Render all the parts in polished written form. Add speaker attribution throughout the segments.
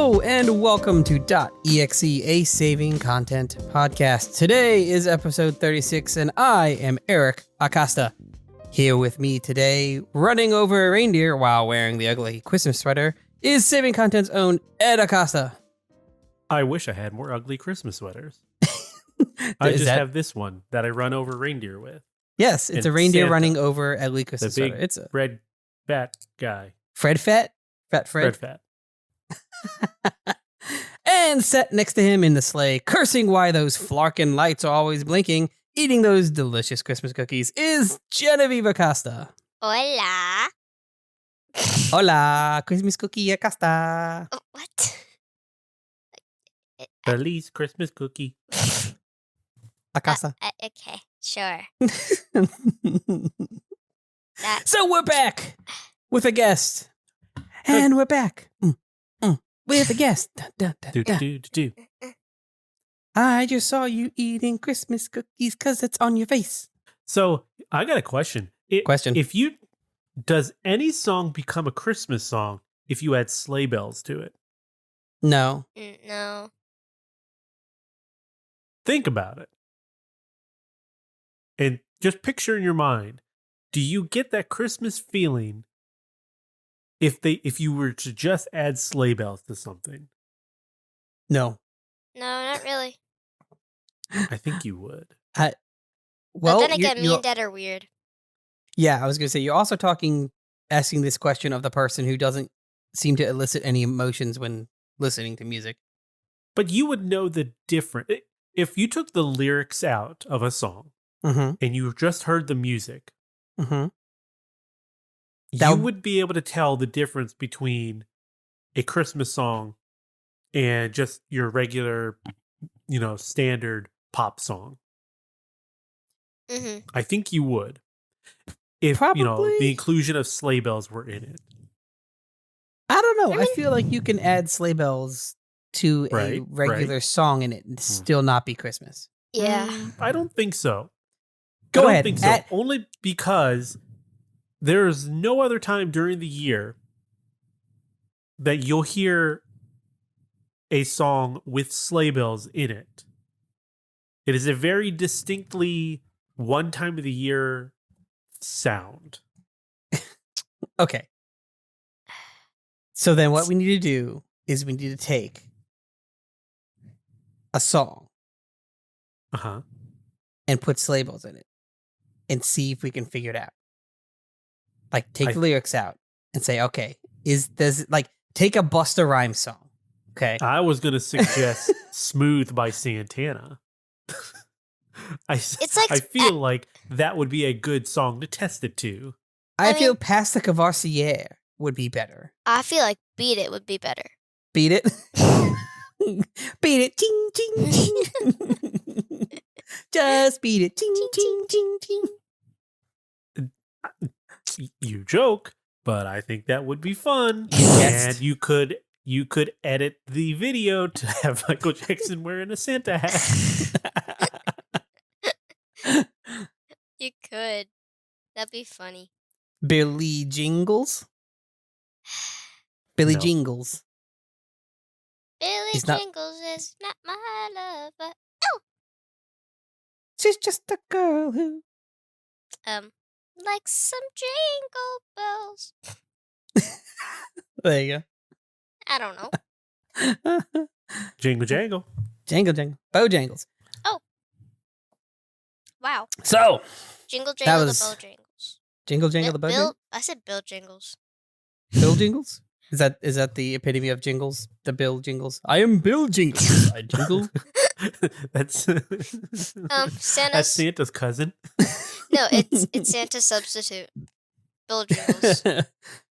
Speaker 1: Hello and welcome to dotEXE, a saving content podcast. Today is episode 36 and I am Eric Acosta. Here with me today, running over a reindeer while wearing the ugly Christmas sweater, is saving content's own Ed Acosta.
Speaker 2: I wish I had more ugly Christmas sweaters. I just have this one that I run over reindeer with.
Speaker 1: Yes, it's a reindeer Santa, running over ugly Christmas
Speaker 2: the big
Speaker 1: sweater. It's a
Speaker 2: red fat guy.
Speaker 1: Fred Fat? Fat Fred?
Speaker 2: Fred
Speaker 1: Fat. And set next to him in the sleigh, cursing why those flarkin' lights are always blinking, eating those delicious Christmas cookies, is Genevieve Acosta.
Speaker 3: Hola.
Speaker 1: Hola, Christmas cookie Acosta.
Speaker 3: What?
Speaker 2: Feliz Christmas cookie.
Speaker 1: Acosta.
Speaker 3: Okay, sure.
Speaker 1: So we're back with a guest. And we're back with a guest.
Speaker 2: Do.
Speaker 1: I just saw you eating Christmas cookies because it's on your face.
Speaker 2: So I got a question. Does any song become a Christmas song if you add sleigh bells to it?
Speaker 1: No.
Speaker 3: No.
Speaker 2: Think about it. And just picture in your mind, do you get that Christmas feeling if you were to just add sleigh bells to something?
Speaker 1: No.
Speaker 3: No, not really.
Speaker 2: I think you would.
Speaker 3: But then again, me and Dad are weird.
Speaker 1: Yeah, I was going to say, you're also asking this question of the person who doesn't seem to elicit any emotions when listening to music.
Speaker 2: But you would know the difference. If you took the lyrics out of a song and you just heard the music, you would be able to tell the difference between a Christmas song and just your regular, standard pop song. I think you would. If,
Speaker 1: Probably.
Speaker 2: the inclusion of sleigh bells were in it.
Speaker 1: I don't know. I feel like you can add sleigh bells to a regular song in it and still not be Christmas.
Speaker 3: Yeah.
Speaker 2: I don't think so.
Speaker 1: Go ahead.
Speaker 2: Think so. Only because there's no other time during the year that you'll hear a song with sleigh bells in it. It is a very distinctly one time of the year sound.
Speaker 1: Okay. So then what we need to do is we need to take a song and put sleigh bells in it and see if we can figure it out. Like, take the lyrics out and say, okay, take a Busta Rhymes song. Okay.
Speaker 2: I was going to suggest Smooth by Santana. I feel like that would be a good song to test it to.
Speaker 1: I feel Pass the Cavassier would be better.
Speaker 3: I feel like Beat It would be better.
Speaker 1: Beat it. Beat it. Ting, ting, ting. Just beat it. Ting, ting, ting, ting.
Speaker 2: You joke, but I think that would be fun.
Speaker 1: Yes.
Speaker 2: And you could edit the video to have Michael Jackson wearing a Santa hat.
Speaker 3: You could. That'd be funny.
Speaker 1: Billy Jingles. Billy
Speaker 2: No.
Speaker 1: Jingles.
Speaker 3: Billy Jingles is not my love, but
Speaker 1: she's just a girl who
Speaker 3: like some jingle bells.
Speaker 1: There you
Speaker 3: I don't know.
Speaker 2: Jingle jangle.
Speaker 1: Jangle jangle. Bojangles.
Speaker 3: Oh. Wow.
Speaker 1: So
Speaker 3: Jingle jangle
Speaker 1: was
Speaker 3: the Bojangles.
Speaker 1: Jingle jangle the Bojangles?
Speaker 3: I said Bill Jingles.
Speaker 1: Bill Jingles? Is that the epitome of jingles? The Bill Jingles? I am Bill Jingles. I jingle.
Speaker 2: That's
Speaker 3: Santa's
Speaker 2: Santa's cousin.
Speaker 3: No, it's Santa's substitute. Bill Jingles.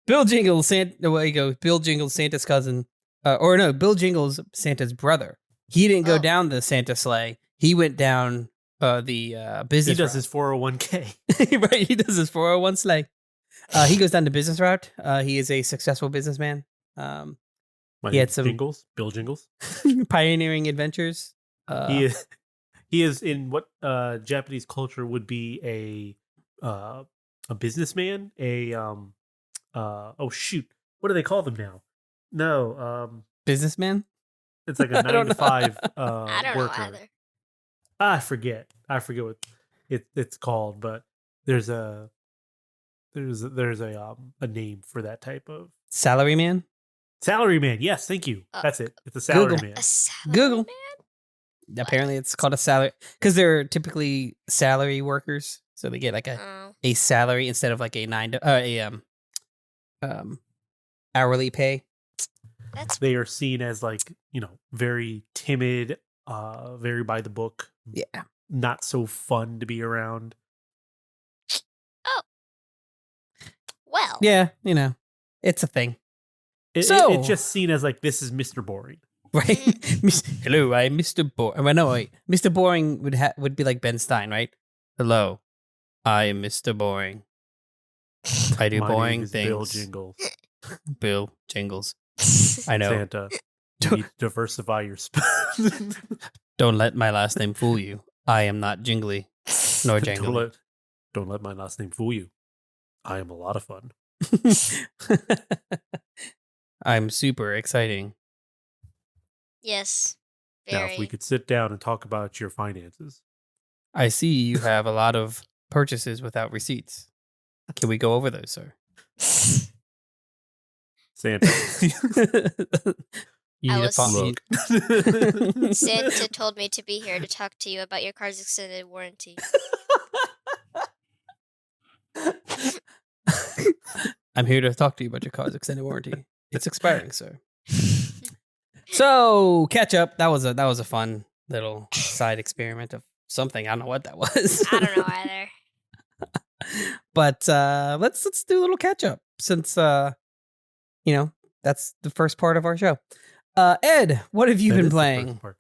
Speaker 1: Bill Jingles, there you go. Bill Jingles, Santa's cousin. Bill Jingles, Santa's brother. He didn't go down the Santa sleigh. He went down the business
Speaker 2: He does
Speaker 1: route.
Speaker 2: his 401k.
Speaker 1: Right, he does his 401 sleigh. He goes down the business route. He is a successful businessman. He had some
Speaker 2: Bill Jingles,
Speaker 1: pioneering adventures.
Speaker 2: He is in what Japanese culture would be a businessman. Oh shoot, what do they call them now? No,
Speaker 1: Businessman?
Speaker 2: It's like a
Speaker 1: I
Speaker 2: 9
Speaker 1: don't
Speaker 2: to
Speaker 1: know.
Speaker 2: 5
Speaker 3: I don't know
Speaker 2: worker.
Speaker 3: either.
Speaker 2: I forget what it's called, but there's a name for that type of
Speaker 1: Salaryman?
Speaker 2: salaryman. Yes, thank you. That's it. It's a
Speaker 1: Google.
Speaker 2: salaryman.
Speaker 3: A salary
Speaker 1: Google.
Speaker 3: man?
Speaker 1: Apparently, it's called a salary because they're typically salary workers, so they get like
Speaker 3: Oh.
Speaker 1: a salary instead of like a hourly pay.
Speaker 2: They are seen as like, very timid, very by the book,
Speaker 1: Yeah.
Speaker 2: not so fun to be around.
Speaker 3: Oh. Well.
Speaker 1: Yeah, it's a thing.
Speaker 2: It's
Speaker 1: So-
Speaker 2: just seen as like, this is Mr. Boring.
Speaker 1: Right? Hello, I'm Mr. Boring. Well, no, wait. Mr. Boring would be like Ben Stein, right? Hello, I am Mr. Boring. I do
Speaker 2: My name
Speaker 1: boring
Speaker 2: is
Speaker 1: things.
Speaker 2: Bill Jingles.
Speaker 1: Bill Jingles. I know.
Speaker 2: Santa, you need to diversify your spend.
Speaker 1: Don't let my last name fool you. I am not jingly nor jangly.
Speaker 2: Don't let my last name fool you. I am a lot of fun.
Speaker 1: I'm super exciting.
Speaker 3: Yes.
Speaker 2: Now,
Speaker 3: Very.
Speaker 2: if we could sit down and talk about your finances.
Speaker 1: I see you have a lot of purchases without receipts. Can we go over those, sir?
Speaker 2: Santa,
Speaker 1: You
Speaker 3: I
Speaker 1: need
Speaker 3: was-
Speaker 1: to follow.
Speaker 2: look.
Speaker 3: Santa told me to be here to talk to you about your car's extended warranty.
Speaker 1: I'm here to talk to you about your car's extended warranty. It's expiring, sir. So catch up. That was a fun little side experiment of something. I don't know what that was.
Speaker 3: I don't know either.
Speaker 1: But let's do a little catch up since that's the first part of our show. Ed, what have you
Speaker 2: That
Speaker 1: been
Speaker 2: is the first
Speaker 1: playing?
Speaker 2: part.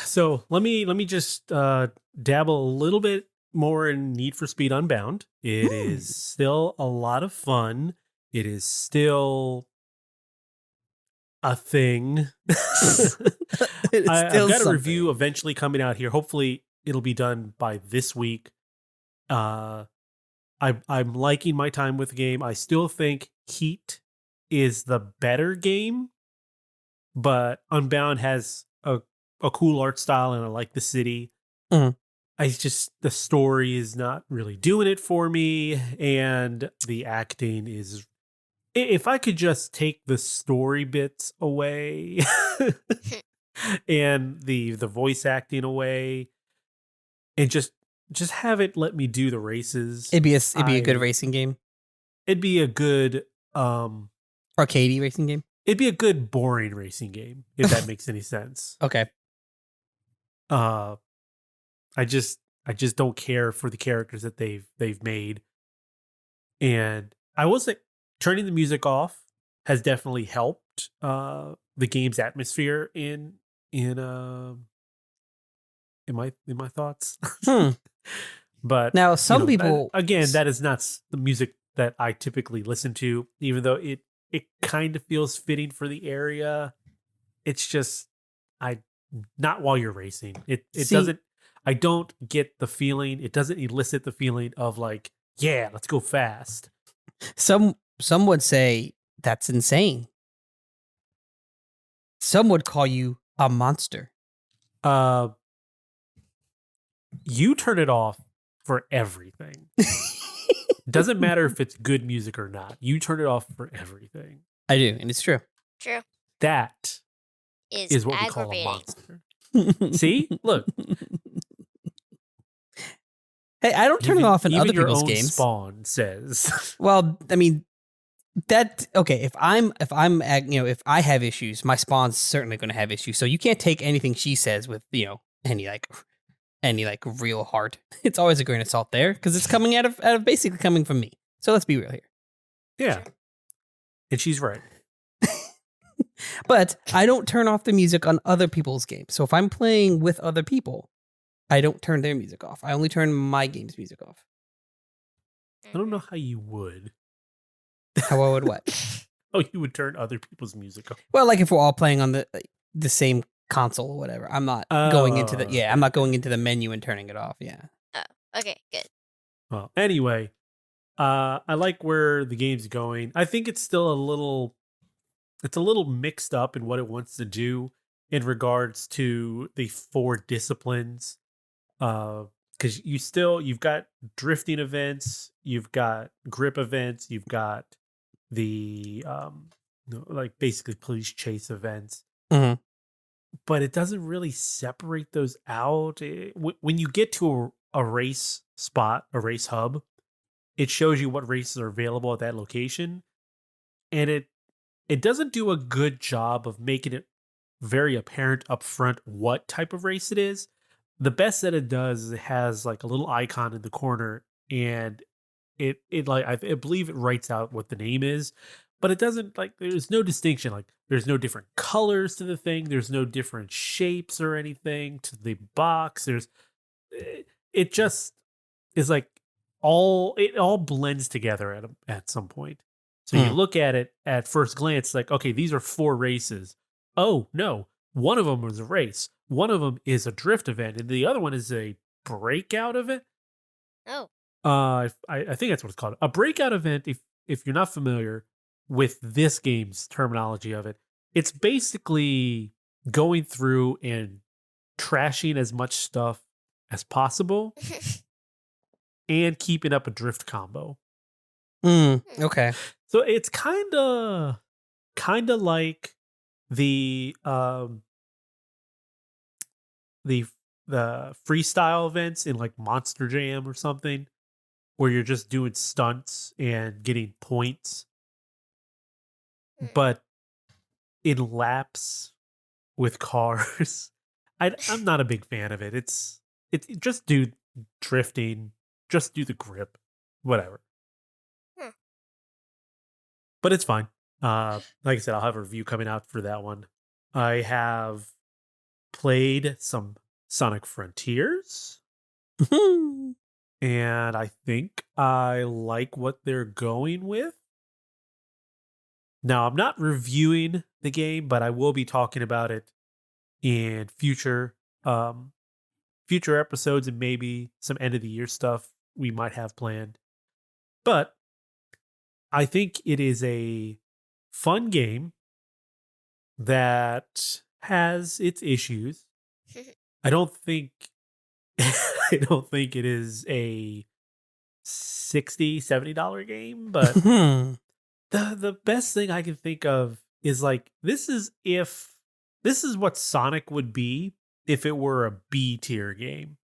Speaker 2: So let me just dabble a little bit more in Need for Speed Unbound. It is still a lot of fun. It is still a thing.
Speaker 1: It's
Speaker 2: I've
Speaker 1: still
Speaker 2: got a
Speaker 1: something.
Speaker 2: review eventually coming out here. Hopefully, it'll be done by this week. I'm liking my time with the game. I still think Heat is the better game, but Unbound has a cool art style, and I like the city.
Speaker 1: Mhm.
Speaker 2: The story is not really doing it for me, and the acting is. If I could just take the story bits away and the voice acting away, and just have it let me do the races,
Speaker 1: It'd be a good racing game,
Speaker 2: it'd be a good
Speaker 1: arcadey racing game.
Speaker 2: it'd be a good boring racing game, if that makes any sense.
Speaker 1: Okay.
Speaker 2: I just don't care for the characters that they've made, and I will say turning the music off has definitely helped the game's atmosphere in my thoughts. But
Speaker 1: Now, some
Speaker 2: that
Speaker 1: people
Speaker 2: is not the music that I typically listen to, even though it kind of feels fitting for the area. It's just not while you're racing. It doesn't. I don't get the feeling. It doesn't elicit the feeling of like, yeah, let's go fast.
Speaker 1: Some would say that's insane. Some would call you a monster.
Speaker 2: You turn it off for everything. Doesn't matter if it's good music or not. You turn it off for everything.
Speaker 1: I do, and it's true.
Speaker 3: True.
Speaker 2: That is what we call a monster. See? Look.
Speaker 1: Hey, I don't turn it off in
Speaker 2: even
Speaker 1: other
Speaker 2: your
Speaker 1: people's
Speaker 2: own
Speaker 1: games.
Speaker 2: Spawn says.
Speaker 1: Well, I mean, okay. If I have issues, my Spawn's certainly going to have issues. So you can't take anything she says with any real heart. It's always a grain of salt there because it's coming out of basically coming from me. So let's be real here.
Speaker 2: Yeah, and she's right.
Speaker 1: But I don't turn off the music on other people's games. So if I'm playing with other people, I don't turn their music off. I only turn my game's music off.
Speaker 2: I don't know how you would.
Speaker 1: How I would what?
Speaker 2: Oh, you would turn other people's music off.
Speaker 1: Well, like if we're all playing on the same console or whatever, I'm not going into I'm not going into the menu and turning it off. Yeah.
Speaker 3: Oh, okay, good.
Speaker 2: Well, anyway, I like where the game's going. I think it's still a little it's a little mixed up in what it wants to do in regards to the 4 disciplines. Because you've got drifting events, you've got grip events, you've got the like basically police chase events,
Speaker 1: Mm-hmm.
Speaker 2: but it doesn't really separate those out. When you get to a race spot, a race hub, it shows you what races are available at that location, and it doesn't do a good job of making it very apparent up front what type of race it is. The best that it does is it has like a little icon in the corner, and it like I believe it writes out what the name is, but it doesn't, like, there's no distinction. Like, there's no different colors to the thing, there's no different shapes or anything to the box. It just is like it all blends together at some point. So you look at it at first glance, like, okay, these are 4 races. Oh no, one of them is a race, one of them is a drift event, and the other one is a breakout event.
Speaker 3: Oh.
Speaker 2: I think that's what it's called. A breakout event, if you're not familiar with this game's terminology of it, it's basically going through and trashing as much stuff as possible and keeping up a drift combo.
Speaker 1: Okay.
Speaker 2: So it's kind of like the the freestyle events in like Monster Jam or something, where you're just doing stunts and getting points, but in laps with cars. I'm not a big fan of it. It's just do drifting, just do the grip, whatever. But it's fine. Like I said, I'll have a review coming out for that one. I have played some Sonic Frontiers, and I think I like what they're going with. Now, I'm not reviewing the game, but I will be talking about it in future episodes, and maybe some end of the year stuff we might have planned. But I think it is a fun game that has its issues. I don't think it is a $60-$70 game, but the best thing I can think of is, like, this is what Sonic would be if it were a B tier game.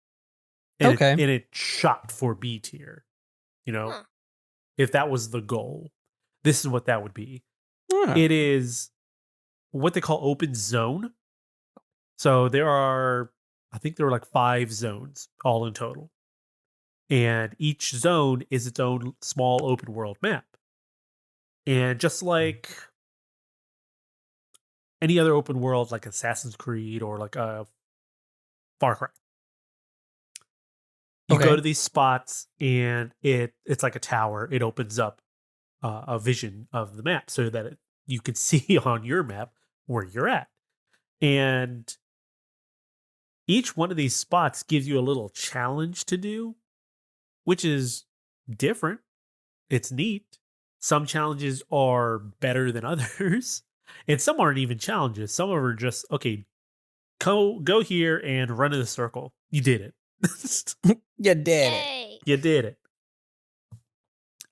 Speaker 2: And
Speaker 1: Okay.
Speaker 2: and it shot for B tier. If that was the goal, this is what that would be. It is what they call open zone. So I think there are like 5 zones all in total. And each zone is its own small open world map. And just like any other open world, like Assassin's Creed or like a Far Cry, you go to these spots, and it's like a tower. It opens up a vision of the map so that you can see on your map where you're at. And each one of these spots gives you a little challenge to do, which is different. It's neat. Some challenges are better than others, and some aren't even challenges. Some of them are just, okay, go here and run in a circle. You did it.
Speaker 1: You did it.
Speaker 3: Yay.
Speaker 2: You did it.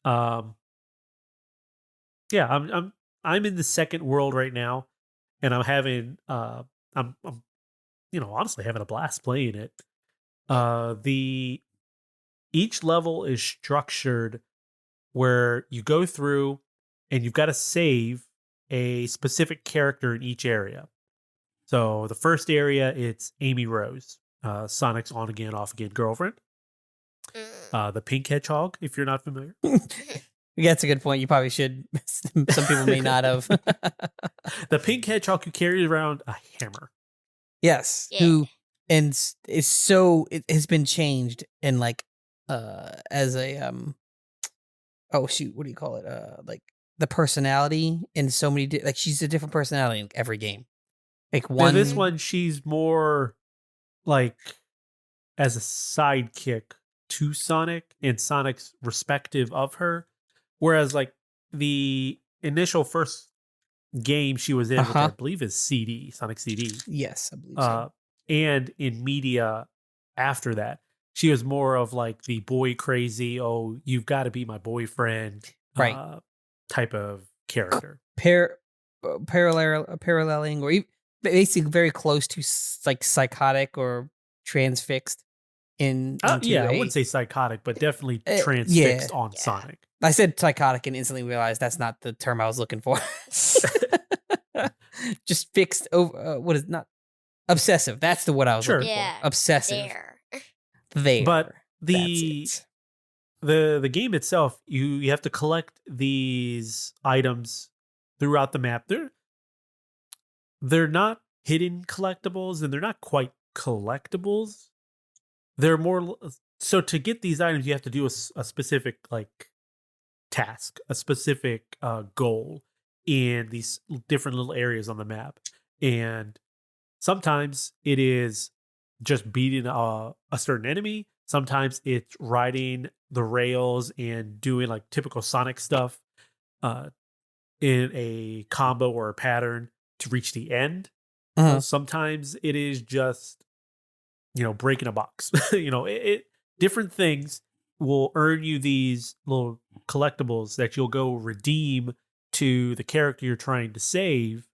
Speaker 2: Yeah, I'm in the second world right now, and I'm having I'm honestly having a blast playing it. Each level is structured where you go through and you've got to save a specific character in each area. So the first area, it's Amy Rose, Sonic's on again, off again girlfriend. The pink hedgehog, if you're not familiar.
Speaker 1: Yeah, that's a good point. You probably should. Some people may not have.
Speaker 2: The pink hedgehog who carries around a hammer.
Speaker 1: Yes,
Speaker 3: Yeah.
Speaker 1: who and is so it has been changed in like as a oh shoot, what do you call it? Like the personality in so many like she's a different personality in every game. Like
Speaker 2: Now,
Speaker 1: one
Speaker 2: this one, she's more like as a sidekick to Sonic, and Sonic's respective of her. Whereas like the initial first game she was in, which I believe is Sonic CD.
Speaker 1: Yes, I believe so.
Speaker 2: And in media after that, she was more of like the boy crazy, oh, you've got to be my boyfriend,
Speaker 1: Right.
Speaker 2: Type of character.
Speaker 1: Paralleling, or basically very close to like psychotic or transfixed in
Speaker 2: yeah, I wouldn't say psychotic, but definitely transfixed on Sonic.
Speaker 1: I said psychotic and instantly realized that's not the term I was looking for. Just fixed over. What is not obsessive? That's the what I was looking for. Obsessive. There.
Speaker 2: But the game itself, you have to collect these items throughout the map. They're not hidden collectibles, and they're not quite collectibles. They're more so to get these items, you have to do a specific like task, a specific goal in these different little areas on the map. And sometimes it is just beating a certain enemy. Sometimes it's riding the rails and doing like typical Sonic stuff in a combo or a pattern to reach the end. Sometimes it is just, breaking a box. Different things will earn you these little collectibles that you'll go redeem to the character you're trying to save.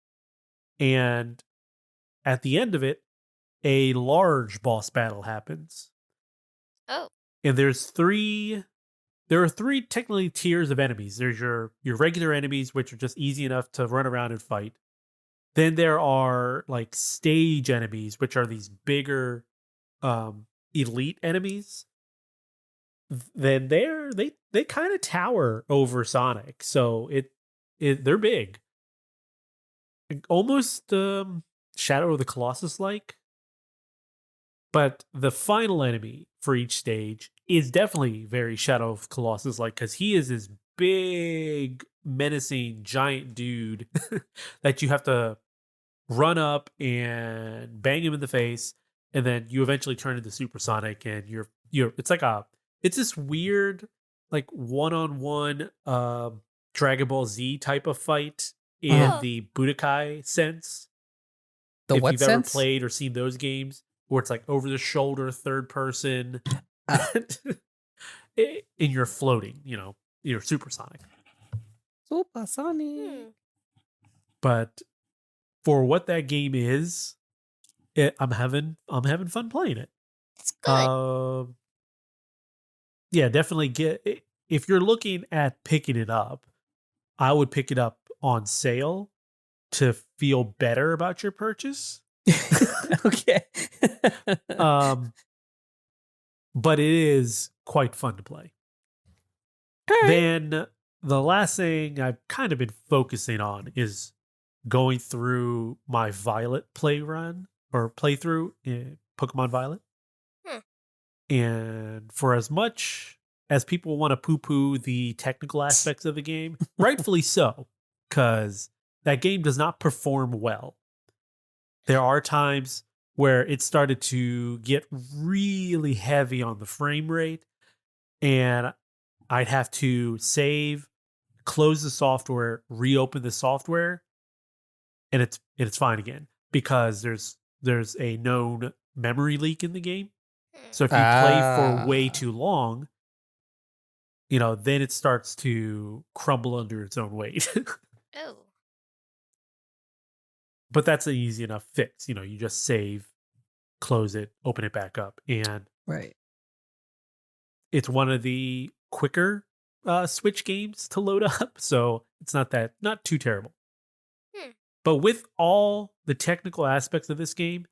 Speaker 2: And at the end of it, a large boss battle happens.
Speaker 3: Oh.
Speaker 2: And there are three technically tiers of enemies. There's your regular enemies, which are just easy enough to run around and fight. Then there are like stage enemies, which are these bigger elite enemies. Then they kind of tower over Sonic. So they're big. Almost Shadow of the Colossus like. But the final enemy for each stage is definitely very Shadow of Colossus like, because he is this big, menacing, giant dude that you have to run up and bang him in the face, and then you eventually turn into Supersonic, and it's this weird like one-on-one Dragon Ball Z type of fight in the Budokai sense. If you've ever played or seen those games, where it's like over the shoulder, third person, and you're floating, you're supersonic.
Speaker 1: Supersonic.
Speaker 2: But for what that game is, I'm having fun playing it.
Speaker 3: It's good.
Speaker 2: Yeah, definitely if you're looking at picking it up, I would pick it up on sale to feel better about your purchase.
Speaker 1: Okay.
Speaker 2: But it is quite fun to play.
Speaker 1: Right.
Speaker 2: Then the last thing I've kind of been focusing on is going through my Violet playthrough in Pokemon Violet. And for as much as people want to poo-poo the technical aspects of the game, rightfully so, because that game does not perform well. There are times where it started to get really heavy on the frame rate, and I'd have to save, close the software, reopen the software, and it's fine again, because there's a known memory leak in the game. So if you play for way too long, then it starts to crumble under its own weight.
Speaker 3: Oh.
Speaker 2: But that's an easy enough fix. You just save, close it, open it back up. And
Speaker 1: right.
Speaker 2: It's one of the quicker Switch games to load up. So it's not too terrible. But with all the technical aspects of this game,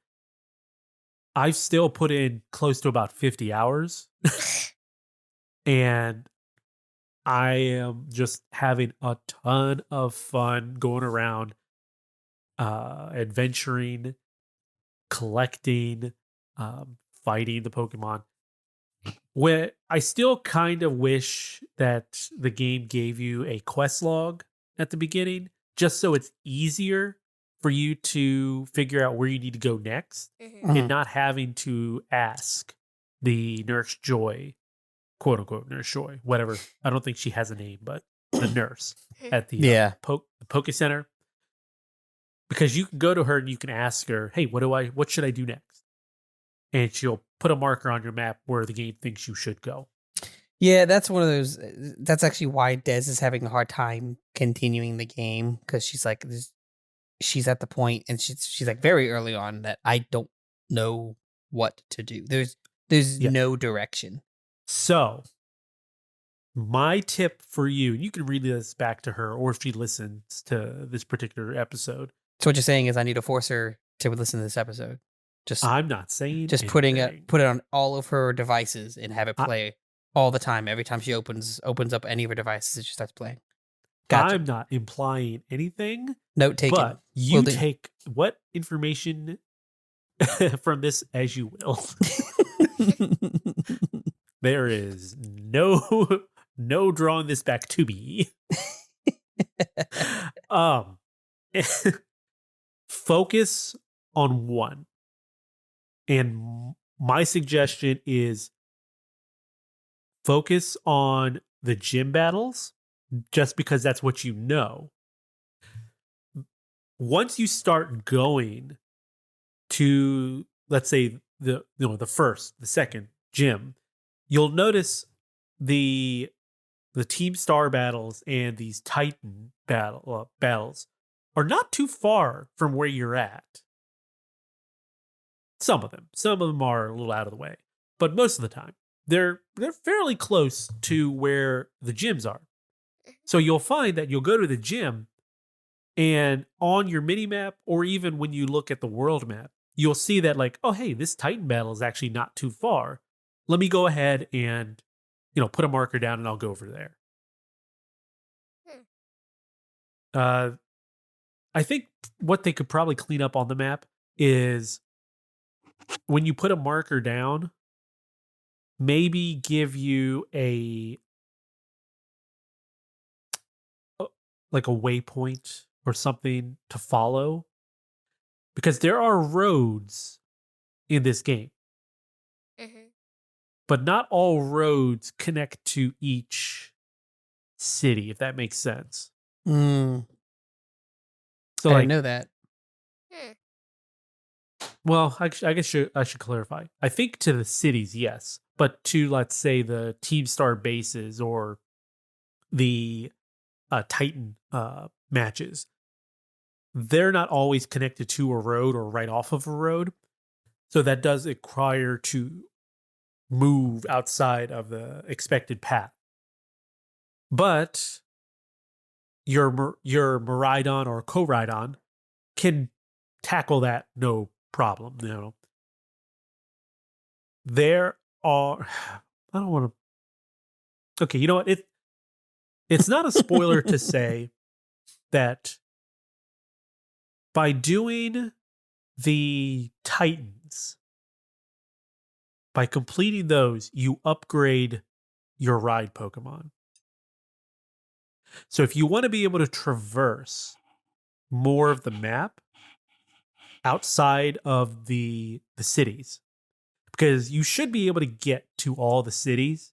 Speaker 2: I've still put in close to about 50 hours. And I am just having a ton of fun going around, adventuring, collecting, fighting the Pokemon. Where I still kind of wish that the game gave you a quest log at the beginning, just so it's easier for you to figure out where you need to go next, and not having to ask the Nurse Joy, quote unquote Nurse Joy, whatever. I don't think she has a name, but the nurse at the Poke Center. Because you can go to her and you can ask her, hey, what should I do next? And she'll put a marker on your map where the game thinks you should go.
Speaker 1: Yeah, that's one of those. That's actually why Des is having a hard time continuing the game, because she's like, she's at the point, and she's like very early on that I don't know what to do. There's no direction.
Speaker 2: So my tip for you, and you can read this back to her, or if she listens to this particular episode.
Speaker 1: So what you're saying is I need to force her to listen to this episode.
Speaker 2: I'm not saying
Speaker 1: just put it on all of her devices and have it play all the time. Every time she opens up any of her devices, it just starts playing. Gotcha.
Speaker 2: I'm not implying anything.
Speaker 1: Note taken.
Speaker 2: But you take what information from this as you will. There is no drawing this back to me. Focus on one. And my suggestion is focus on the gym battles, just because that's what you know. Once you start going to, let's say, the second gym, you'll notice the Team Star battles and these Titan battles are not too far from where you're at. Some of them are a little out of the way, but most of the time they're fairly close to where the gyms are. So you'll find that you'll go to the gym, and on your mini map, or even when you look at the world map, you'll see that like, oh hey, this Titan battle is actually not too far. Let me go ahead and put a marker down, and I'll go over there. I think what they could probably clean up on the map is when you put a marker down, maybe give you a waypoint or something to follow, because there are roads in this game, but not all roads connect to each city, if that makes sense.
Speaker 1: So I didn't know that.
Speaker 2: Well, I guess I should clarify. I think to the cities, yes, but to, let's say, the Team Star bases or the Titan matches, they're not always connected to a road or right off of a road. So that does require to move outside of the expected path. But your Miraidon or Koraidon can tackle that no problem. There are, I don't want to. Okay, you know what? It's not a spoiler to say that by doing the Titans, by completing those, you upgrade your ride Pokemon. So if you want to be able to traverse more of the map outside of the cities, because you should be able to get to all the cities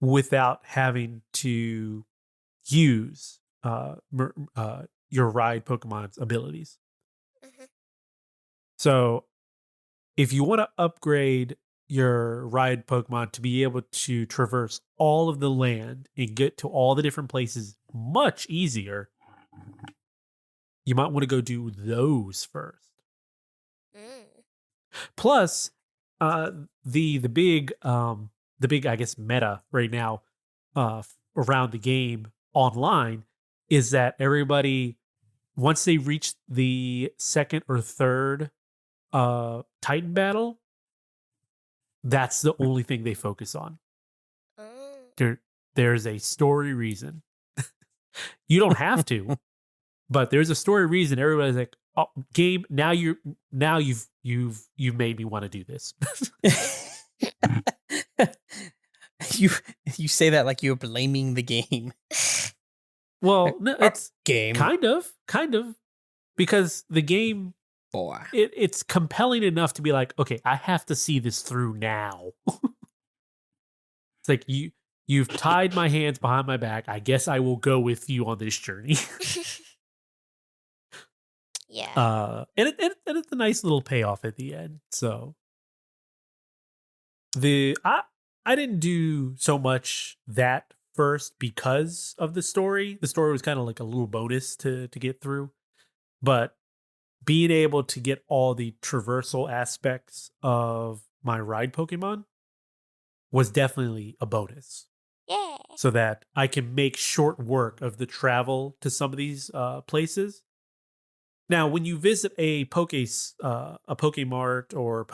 Speaker 2: without having to use your ride Pokemon's abilities. So if you want to upgrade your ride Pokemon to be able to traverse all of the land and get to all the different places much easier, you might want to go do those first. Plus, the big I guess meta right now around the game online is that everybody, once they reach the second or third Titan battle, that's the only thing they focus on. There's a story reason. You don't have to, but there's a story reason. Everybody's like, "Oh, game! Now you've made me want to do this."
Speaker 1: You say that like you're blaming the game.
Speaker 2: Well, no, it's
Speaker 1: game.
Speaker 2: Kind of, because the game,
Speaker 1: boy,
Speaker 2: it's compelling enough to be like, okay, I have to see this through now. It's like you've tied my hands behind my back. I guess I will go with you on this journey.
Speaker 3: Yeah.
Speaker 2: And it's a nice little payoff at the end. So I didn't do so much that first because of the story. The story was kind of like a little bonus to get through, but being able to get all the traversal aspects of my ride Pokemon was definitely a bonus,
Speaker 3: Yeah.
Speaker 2: so that I can make short work of the travel to some of these places. Now, when you visit a Pokemart or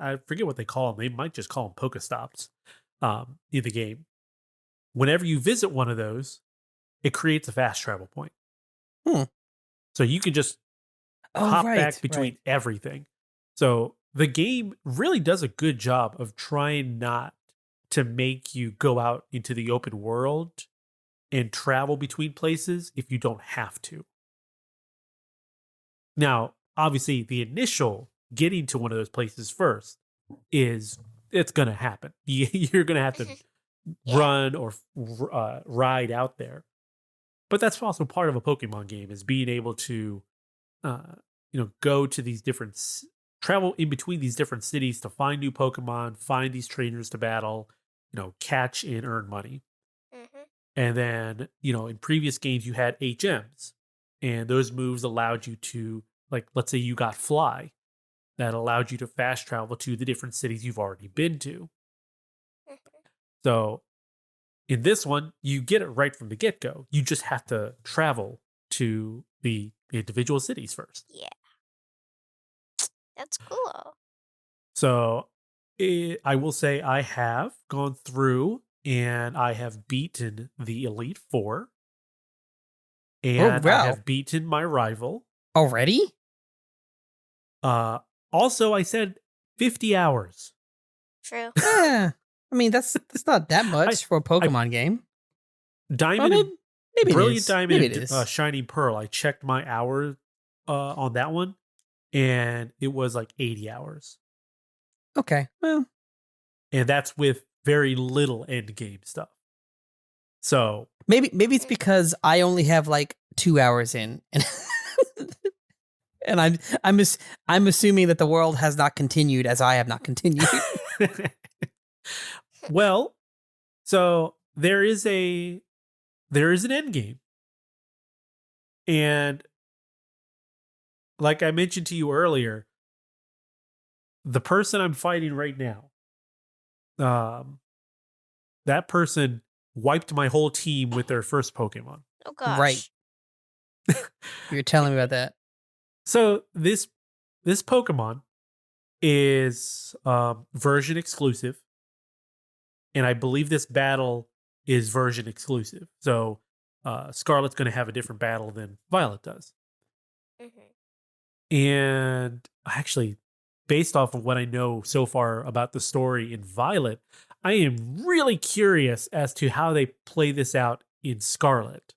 Speaker 2: I forget what they call them. They might just call them Pokestops in the game. Whenever you visit one of those, it creates a fast travel point.
Speaker 1: Hmm.
Speaker 2: So you can just
Speaker 1: Oh,
Speaker 2: hop
Speaker 1: right,
Speaker 2: back between
Speaker 1: right.
Speaker 2: everything. So the game really does a good job of trying not to make you go out into the open world and travel between places if you don't have to. Now, obviously, the initial getting to one of those places first is it's going to happen. You're going to have to
Speaker 3: Yeah.
Speaker 2: run or ride out there. But that's also part of a Pokemon game is being able to, uh, go to these different, travel in between these different cities to find new Pokemon, find these trainers to battle, catch and earn money.
Speaker 3: Mhm.
Speaker 2: And then, in previous games, you had HMs, and those moves allowed you to, like, let's say you got Fly, that allowed you to fast travel to the different cities you've already been to.
Speaker 3: Mhm.
Speaker 2: So in this one, you get it right from the get go. You just have to travel to the individual cities first.
Speaker 3: Yeah. That's cool.
Speaker 2: So I will say I have gone through and I have beaten the Elite Four,
Speaker 1: Oh,
Speaker 2: and I
Speaker 1: wow.
Speaker 2: have beaten my rival.
Speaker 1: Already?
Speaker 2: Uh, Also, I said 50 hours.
Speaker 3: True.
Speaker 1: Yeah. I mean, that's not that
Speaker 2: I,
Speaker 1: much for a
Speaker 2: I
Speaker 1: Pokemon game. Well,
Speaker 2: Diamond and
Speaker 1: maybe it
Speaker 2: Brilliant
Speaker 1: is. Maybe it
Speaker 2: Diamond and
Speaker 1: is.
Speaker 2: Shining Pearl. I checked my hours on that one, and it was like 80 hours,
Speaker 1: Okay. Well,
Speaker 2: and that's with very little end game stuff. So
Speaker 1: maybe it's
Speaker 3: Mm.
Speaker 1: because I only have like 2 hours in, and and I'm assuming that the world has not continued as I have not continued.
Speaker 2: well, so there is an end game, and like I mentioned to you earlier, the person I'm fighting right now, um, that person wiped my whole team with their first Pokemon.
Speaker 3: Oh
Speaker 1: Right.
Speaker 3: gosh.
Speaker 1: You're telling me about that.
Speaker 2: So this Pokemon is version exclusive, and I believe this battle is version exclusive. So Scarlet's going to have a different battle than Violet does.
Speaker 3: Mhm.
Speaker 2: And actually, based off of what I know so far about the story in Violet, I am really curious as to how they play this out in Scarlet,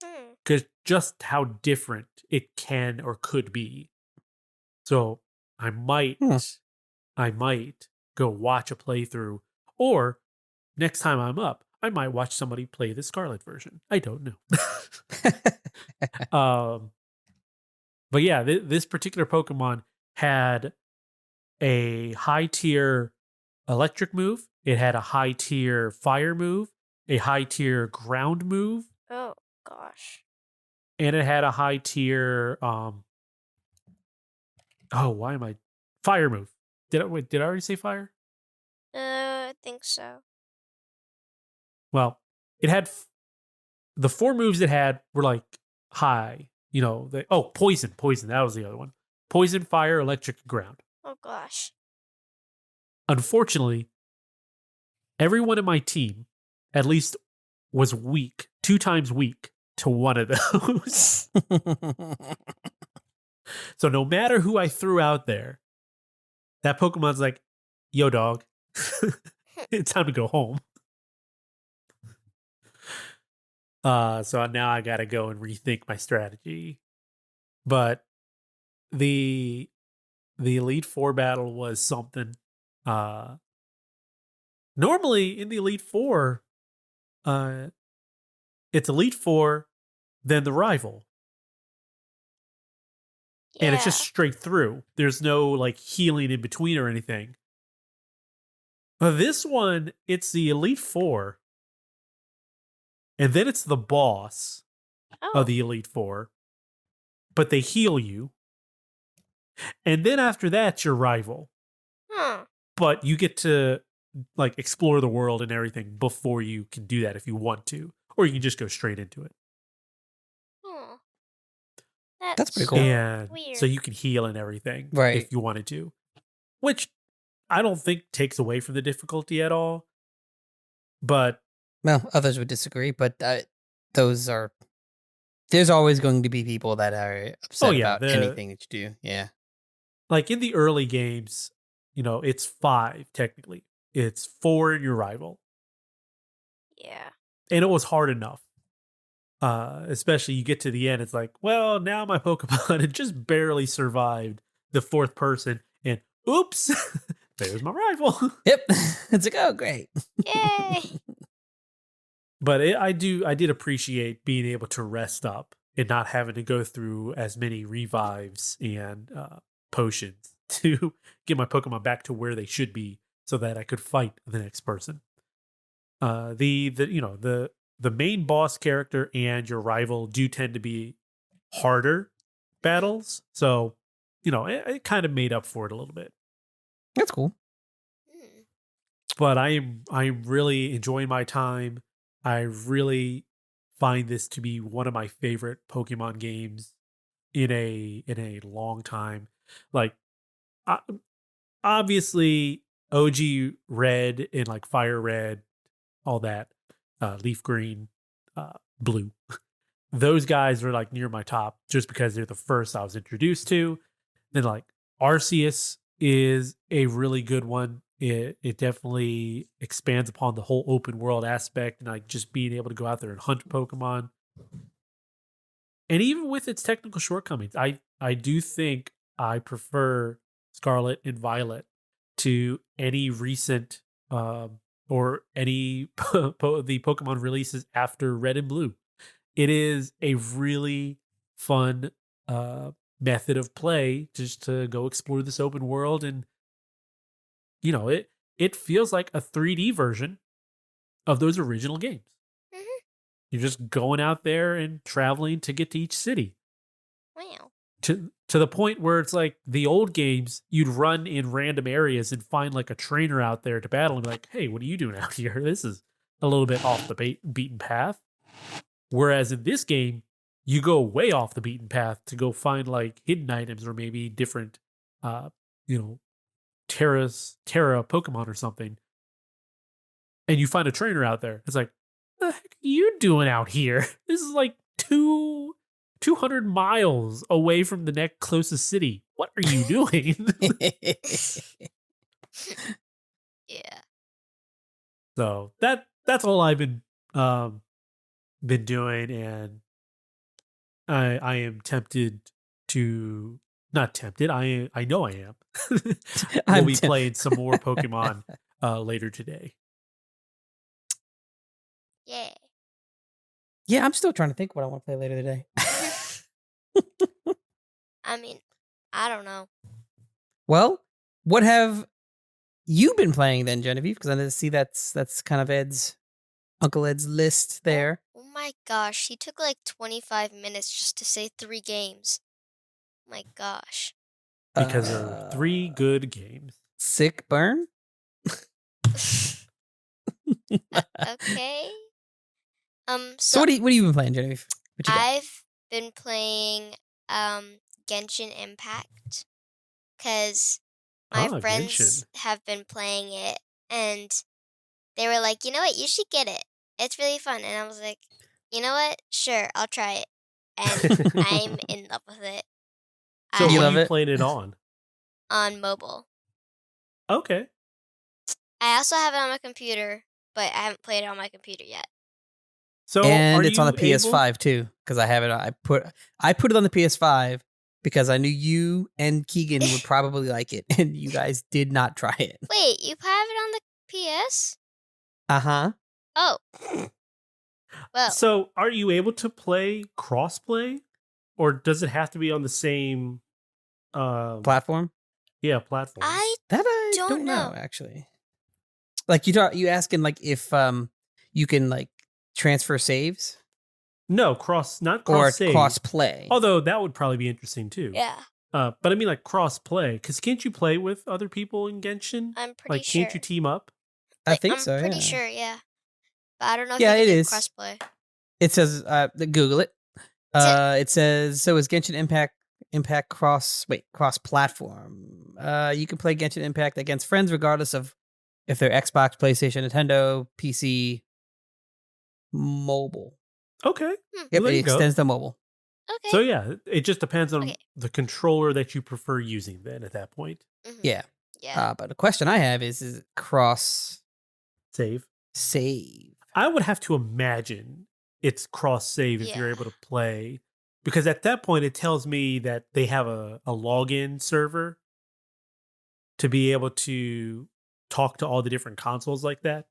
Speaker 3: Hmm.
Speaker 2: because just how different it can or could be. So I might,
Speaker 1: Hmm.
Speaker 2: I might go watch a playthrough, or next time I'm up, I might watch somebody play the Scarlet version. I don't know. But yeah, this particular Pokemon had a high tier electric move. It had a high tier fire move, a high tier ground move,
Speaker 3: Oh gosh.
Speaker 2: and it had a high tier oh, why am I fire move. Did I already say fire?
Speaker 3: I think so.
Speaker 2: Well, it had the four moves it had were like high, poison, that was the other one. Poison, fire, electric, ground.
Speaker 3: Oh gosh.
Speaker 2: Unfortunately, everyone in my team at least was weak, two times weak to one of those. So no matter who I threw out there, that Pokemon's like, yo, dog, it's time to go home. So now I gotta go and rethink my strategy. But the Elite Four battle was something. Uh Normally in the Elite Four, uh it's Elite Four, then the rival.
Speaker 3: Yeah.
Speaker 2: And it's just straight through. There's no like healing in between or anything. But this one, it's the Elite Four, and then it's the boss of the Elite Four, but they heal you. And then after that, your rival.
Speaker 3: Huh.
Speaker 2: But you get to like explore the world and everything before you can do that if you want to. Or you can just go straight into it.
Speaker 3: Huh.
Speaker 1: That's pretty cool.
Speaker 2: And
Speaker 3: weird.
Speaker 2: so you can heal and everything
Speaker 1: Right.
Speaker 2: if you wanted to. Which I don't think takes away from the difficulty at all. But
Speaker 1: Well, others would disagree, but there's always going to be people that are upset about anything that you do. Yeah.
Speaker 2: like in the early games, it's 5 technically. It's 4 in your rival.
Speaker 3: Yeah.
Speaker 2: And it was hard enough. Especially you get to the end, it's like, well, now my Pokemon had just barely survived the 4th person, and oops, there's my rival.
Speaker 1: Yep. It's like, oh, great.
Speaker 3: Yay.
Speaker 2: But I did appreciate being able to rest up and not having to go through as many revives and potions to get my Pokemon back to where they should be, so that I could fight the next person. The main boss character and your rival do tend to be harder battles, so it kind of made up for it a little bit.
Speaker 1: That's cool.
Speaker 2: But I'm really enjoying my time. I really find this to be one of my favorite Pokemon games in a long time. Like, obviously, OG Red and like Fire Red, all that, Leaf Green, Blue. Those guys are like near my top just because they're the first I was introduced to. Then like Arceus is a really good one. It definitely expands upon the whole open world aspect and like just being able to go out there and hunt Pokemon. And even with its technical shortcomings, I do think I prefer Scarlet and Violet to any recent or any the Pokemon releases after Red and Blue. It is a really fun method of play just to go explore this open world, and it feels like a 3D version of those original games.
Speaker 3: Mm-hmm.
Speaker 2: You're just going out there and traveling to get to each city.
Speaker 3: Wow.
Speaker 2: To the point where it's like the old games, you'd run in random areas and find like a trainer out there to battle and be like, hey, what are you doing out here? This is a little bit off the beaten path. Whereas in this game, you go way off the beaten path to go find like hidden items or maybe different, Terra Pokemon or something. And you find a trainer out there. It's like, what the heck are you doing out here? This is like 200 miles away from the next closest city. What are you doing?
Speaker 3: Yeah.
Speaker 2: So that's all I've been doing, and I am tempted to not tempted. I know I am. We'll be playing some more Pokemon later today.
Speaker 3: Yeah.
Speaker 1: Yeah, I'm still trying to think what I want to play later today.
Speaker 3: I mean, I don't know.
Speaker 1: Well, what have you been playing then, Genevieve? Because I see that's kind of Uncle Ed's list there.
Speaker 3: Oh my gosh, he took like 25 minutes just to say 3 games. My gosh.
Speaker 2: Because there are 3 good games.
Speaker 1: Sick burn?
Speaker 3: Okay.
Speaker 1: So what have you been playing, Genevieve? What you got?
Speaker 3: I've been playing Genshin Impact because my friends have been playing it, and they were like, you know what, you should get it. It's really fun. And I was like, you know what? Sure, I'll try it. And I'm in love with it.
Speaker 2: So what are you playing it on?
Speaker 3: On mobile.
Speaker 2: Okay.
Speaker 3: I also have it on my computer, but I haven't played it on my computer yet.
Speaker 2: So
Speaker 1: and it's on the PS5 too, because I have it. I put it on the PS5 because I knew you and Keegan would probably like it, and you guys did not try it.
Speaker 3: Wait, you have it on the PS?
Speaker 1: Uh-huh.
Speaker 3: Oh. Well.
Speaker 2: So are you able to play crossplay, or does it have to be on the same
Speaker 1: platform.
Speaker 2: Yeah, platform.
Speaker 3: I
Speaker 1: don't know actually. Like you asking like if you can like transfer saves?
Speaker 2: No, not cross save.
Speaker 1: Or cross play.
Speaker 2: Although that would probably be interesting too.
Speaker 3: Yeah.
Speaker 2: But I mean like cross play, because can't you play with other people in Genshin?
Speaker 3: I'm pretty sure.
Speaker 2: Can't you team up?
Speaker 1: I think so.
Speaker 3: I'm pretty sure, yeah. But I don't know if
Speaker 1: yeah,
Speaker 3: you can
Speaker 1: it
Speaker 3: do
Speaker 1: is.
Speaker 3: crossplay.
Speaker 1: It says Google it. It says so is Genshin Impact cross platform. You can play Genshin Impact against friends regardless of if they're Xbox, PlayStation, Nintendo, PC, mobile.
Speaker 2: Okay.
Speaker 1: Yep, it extends to mobile.
Speaker 3: Okay.
Speaker 2: So yeah, it just depends on the controller that you prefer using then at that point.
Speaker 3: Mm-hmm.
Speaker 1: Yeah.
Speaker 3: Yeah.
Speaker 1: But the question I have is it cross
Speaker 2: save?
Speaker 1: I
Speaker 2: would have to imagine it's cross save if you're able to play, because at that point it tells me that they have a login server to be able to talk to all the different consoles like that.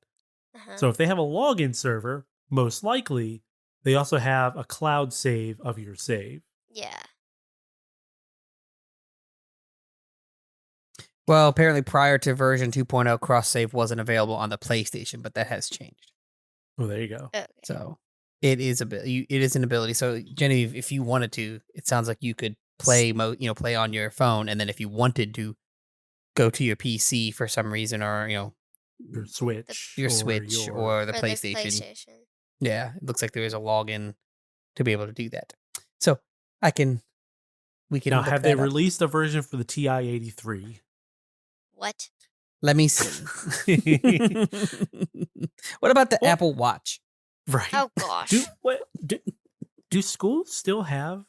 Speaker 2: So if they have a login server, most likely they also have a cloud save of your save.
Speaker 3: Yeah.
Speaker 1: Well, apparently prior to version 2.0, cross save wasn't available on the PlayStation, but that has changed.
Speaker 2: Oh, there you go.
Speaker 3: Okay.
Speaker 1: So it is an ability. So Genevieve, if you wanted to, it sounds like you could play on your phone, and then if you wanted to go to your PC for some reason, or
Speaker 2: your Switch,
Speaker 1: or the PlayStation. Yeah, it looks like there is a login to be able to do that. So we can
Speaker 2: now have they released a version for the TI-83?
Speaker 3: What?
Speaker 1: Let me see. What about the Apple Watch?
Speaker 2: Right.
Speaker 3: Oh gosh.
Speaker 2: Do schools still have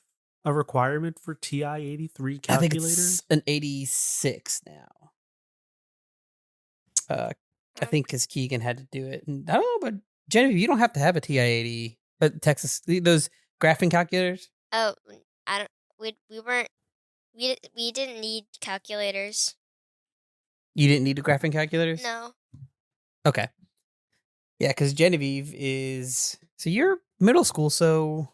Speaker 2: a requirement for TI-83 calculators?
Speaker 1: I think it's an 86 now. I think because Keegan had to do it. And I don't know, but Genevieve, you don't have to have a TI-80. But Texas, those graphing calculators.
Speaker 3: Oh, I don't. We didn't need calculators.
Speaker 1: You didn't need the graphing calculators?
Speaker 3: No.
Speaker 1: Okay. Yeah, because Genevieve is... So you're middle school, so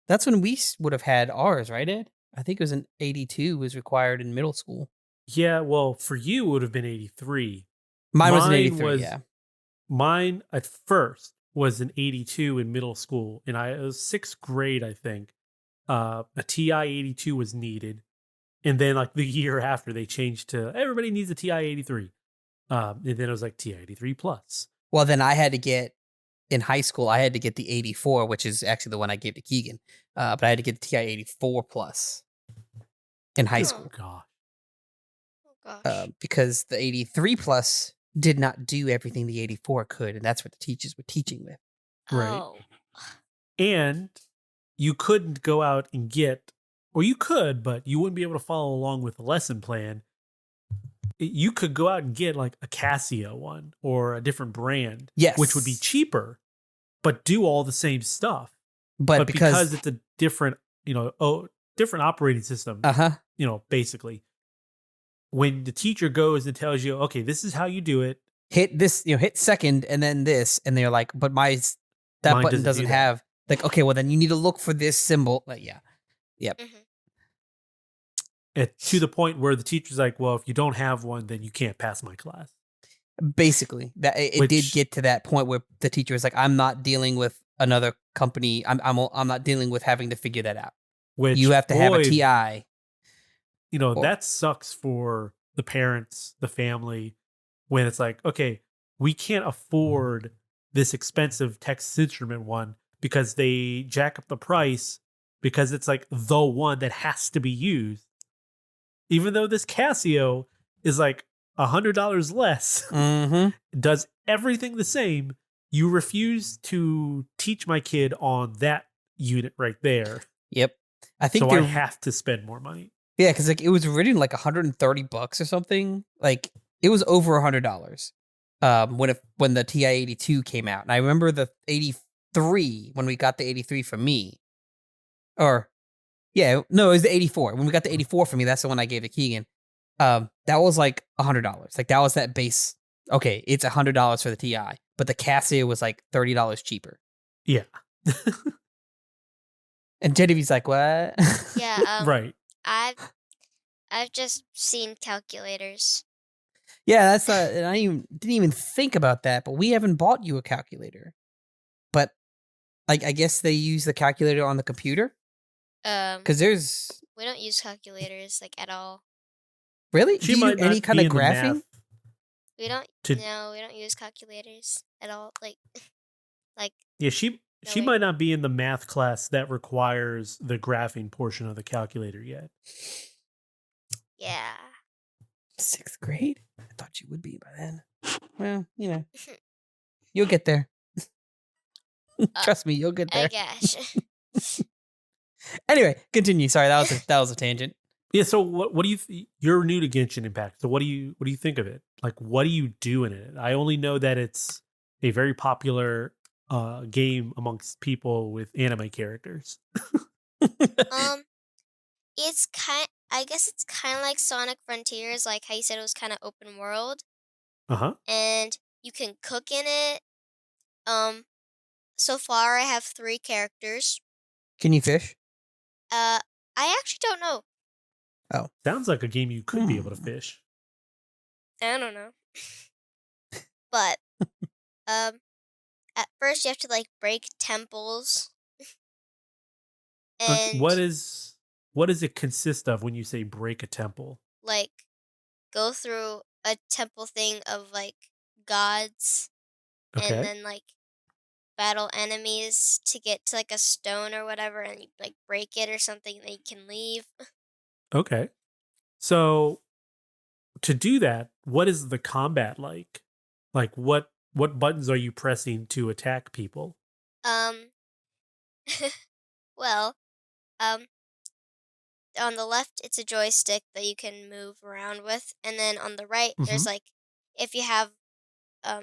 Speaker 1: that's when we would have had ours, right, Ed? I think it was an 82 was required in middle school.
Speaker 2: Yeah, well, for you, it would have been 83.
Speaker 1: Mine was an 83, yeah.
Speaker 2: Mine, at first, was an 82 in middle school. And it was 6th grade, I think. A TI-82 was needed. And then, like, the year after, they changed to, everybody needs a TI-83. And then it was like TI-83 plus.
Speaker 1: Well, then I had to get, in high school, I had to get the 84, which is actually the one I gave to Keegan. But I had to get the TI-84 plus in high school.
Speaker 2: God.
Speaker 3: Oh, gosh.
Speaker 1: Because the 83 plus did not do everything the 84 could. And that's what the teachers were teaching with.
Speaker 2: Right.
Speaker 3: Oh.
Speaker 2: And you couldn't go out and get, or you could, but you wouldn't be able to follow along with the lesson plan. You could go out and get like a Casio one or a different brand,
Speaker 1: yes,
Speaker 2: which would be cheaper, but do all the same stuff.
Speaker 1: But
Speaker 2: because it's a different, different operating system, basically, when the teacher goes and tells you, okay, this is how you do it,
Speaker 1: hit this, hit second and then this, and they're like, but mine button doesn't have, like, okay, well then you need to look for this symbol. Like, yeah. Yep.
Speaker 3: Mm-hmm.
Speaker 2: To the point where the teacher's like, well, if you don't have one, then you can't pass my class.
Speaker 1: Basically, that it did get to that point where the teacher was like, I'm not dealing with another company. I'm not dealing with having to figure that out.
Speaker 2: Which
Speaker 1: you have to have a TI.
Speaker 2: That sucks for the parents, the family, when it's like, okay, we can't afford this expensive Texas Instrument one because they jack up the price because it's like the one that has to be used. Even though this Casio is like $100 less, does everything the same, you refuse to teach my kid on that unit right there.
Speaker 1: Yep. I think
Speaker 2: I have to spend more money.
Speaker 1: Yeah, because like it was originally like $130 or something. Like it was over $100 when the TI-82 came out. And I remember the 83 when we got the 83 for me. Or yeah, no, it was the 84. When we got the 84 for me, that's the one I gave to Keegan. That was like $100. Like that was that base. Okay, it's $100 for the TI, but the Casio was like $30 cheaper.
Speaker 2: Yeah.
Speaker 1: And Genevieve's like, what?
Speaker 3: Yeah.
Speaker 2: Right.
Speaker 3: I've just seen calculators.
Speaker 1: Yeah, that's and I didn't even think about that, but we haven't bought you a calculator. But I guess they use the calculator on the computer? Because there's...
Speaker 3: We don't use calculators, like, at all.
Speaker 1: Really?
Speaker 2: She
Speaker 1: Do you
Speaker 2: might
Speaker 1: do any
Speaker 2: not
Speaker 1: kind
Speaker 2: be
Speaker 1: of
Speaker 2: in the
Speaker 1: graphing?
Speaker 2: math.
Speaker 3: We don't,
Speaker 2: To-
Speaker 3: no, we don't use calculators at all. Like,
Speaker 2: Yeah, she
Speaker 3: way.
Speaker 2: might not be in the math class that requires the graphing portion of the calculator yet.
Speaker 3: Yeah.
Speaker 1: 6th grade? I thought you would be by then. Well, you'll get there. Trust me, you'll get there.
Speaker 3: I guess.
Speaker 1: Anyway, continue. Sorry, that was a tangent.
Speaker 2: Yeah, so what do you you're new to Genshin Impact. So what do you think of it? Like, what do you do in it? I only know that it's a very popular game amongst people with anime characters.
Speaker 3: I guess it's kind of like Sonic Frontiers, like how you said it was kind of open world.
Speaker 2: Uh-huh.
Speaker 3: And you can cook in it. So far I have 3 characters.
Speaker 1: Can you fish?
Speaker 3: I actually don't know.
Speaker 1: Oh.
Speaker 2: Sounds like a game you could be able to fish.
Speaker 3: I don't know. But at first you have to like break temples. And
Speaker 2: What does it consist of when you say break a temple?
Speaker 3: Like go through a temple thing of like gods.
Speaker 2: Okay.
Speaker 3: And then like battle enemies to get to like a stone or whatever, and you like break it or something, and then you can leave.
Speaker 2: Okay. So to do that, what is the combat like? Like what buttons are you pressing to attack people?
Speaker 3: Well, on the left it's a joystick that you can move around with, and then on the right there's like, if you have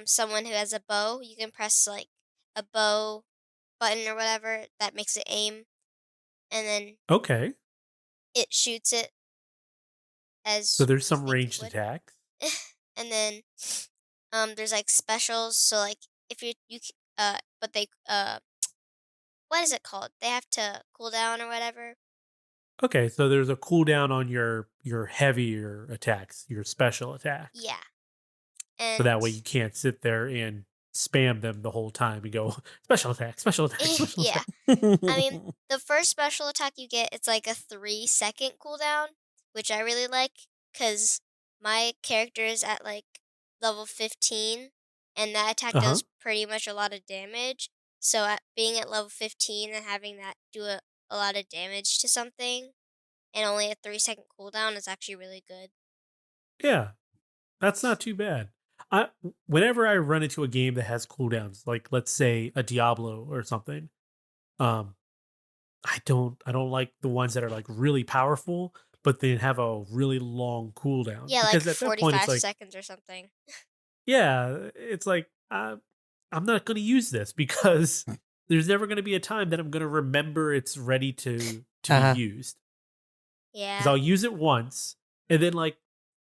Speaker 3: someone who has a bow, you can press like a bow button or whatever that makes it aim, and then
Speaker 2: Okay.
Speaker 3: it shoots it as
Speaker 2: So there's
Speaker 3: you
Speaker 2: some
Speaker 3: think it
Speaker 2: ranged
Speaker 3: would.
Speaker 2: attacks.
Speaker 3: And then there's like specials, so like if but they what is it called? They have to cool down or whatever.
Speaker 2: Okay, so there's a cooldown on your heavier attacks, your special attacks.
Speaker 3: Yeah.
Speaker 2: So that
Speaker 3: And
Speaker 2: way you can't sit there and spam them the whole time and go special attack, special attack, special
Speaker 3: yeah.
Speaker 2: attack.
Speaker 3: I mean, the first special attack you get, it's like a 3-second cooldown, which I really like because my character is at like level 15, and that attack does pretty much a lot of damage. So being at level 15 and having that do a lot of damage to something and only a 3-second cooldown is actually really good.
Speaker 2: Yeah, that's not too bad. Whenever I run into a game that has cooldowns, like let's say a Diablo or something, I don't like the ones that are like really powerful, but then have a really long cooldown.
Speaker 3: Yeah,
Speaker 2: because
Speaker 3: like
Speaker 2: at that
Speaker 3: 45
Speaker 2: point it's like,
Speaker 3: seconds or something.
Speaker 2: yeah, it's like I'm not going to use this because there's never going to be a time that I'm going to remember it's ready to be used.
Speaker 3: Yeah.
Speaker 2: Because I'll use it once, and then like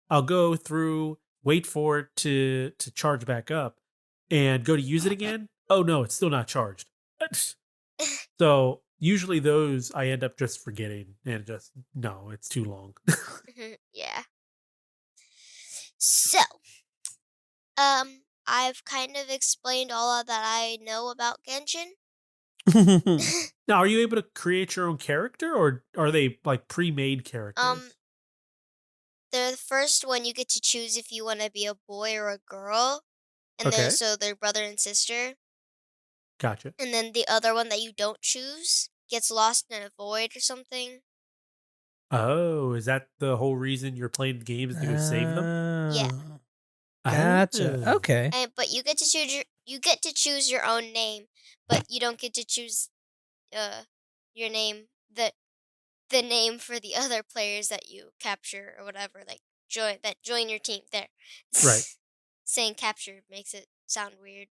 Speaker 2: I'll go through, wait for it to charge back up, and go to use it again. Oh no, it's still not charged. So usually those I end up just forgetting and just no, it's too long.
Speaker 3: Yeah. So, I've kind of explained all of that I know about Genshin.
Speaker 2: Now, are you able to create your own character, or are they like pre-made characters?
Speaker 3: The first one you get to choose if you want to be a boy or a girl, and
Speaker 2: Okay.
Speaker 3: then so they're brother and sister.
Speaker 2: Gotcha.
Speaker 3: And then the other one that you don't choose gets lost in a void or something.
Speaker 2: Oh, is that the whole reason you're playing the game, is to go save them?
Speaker 3: Yeah.
Speaker 1: Gotcha.
Speaker 2: Oh.
Speaker 1: Okay.
Speaker 3: But you get to choose your own name, but you don't get to choose your name, the name for the other players that you capture or whatever, like join your team there.
Speaker 2: Right.
Speaker 3: Saying capture makes it sound weird.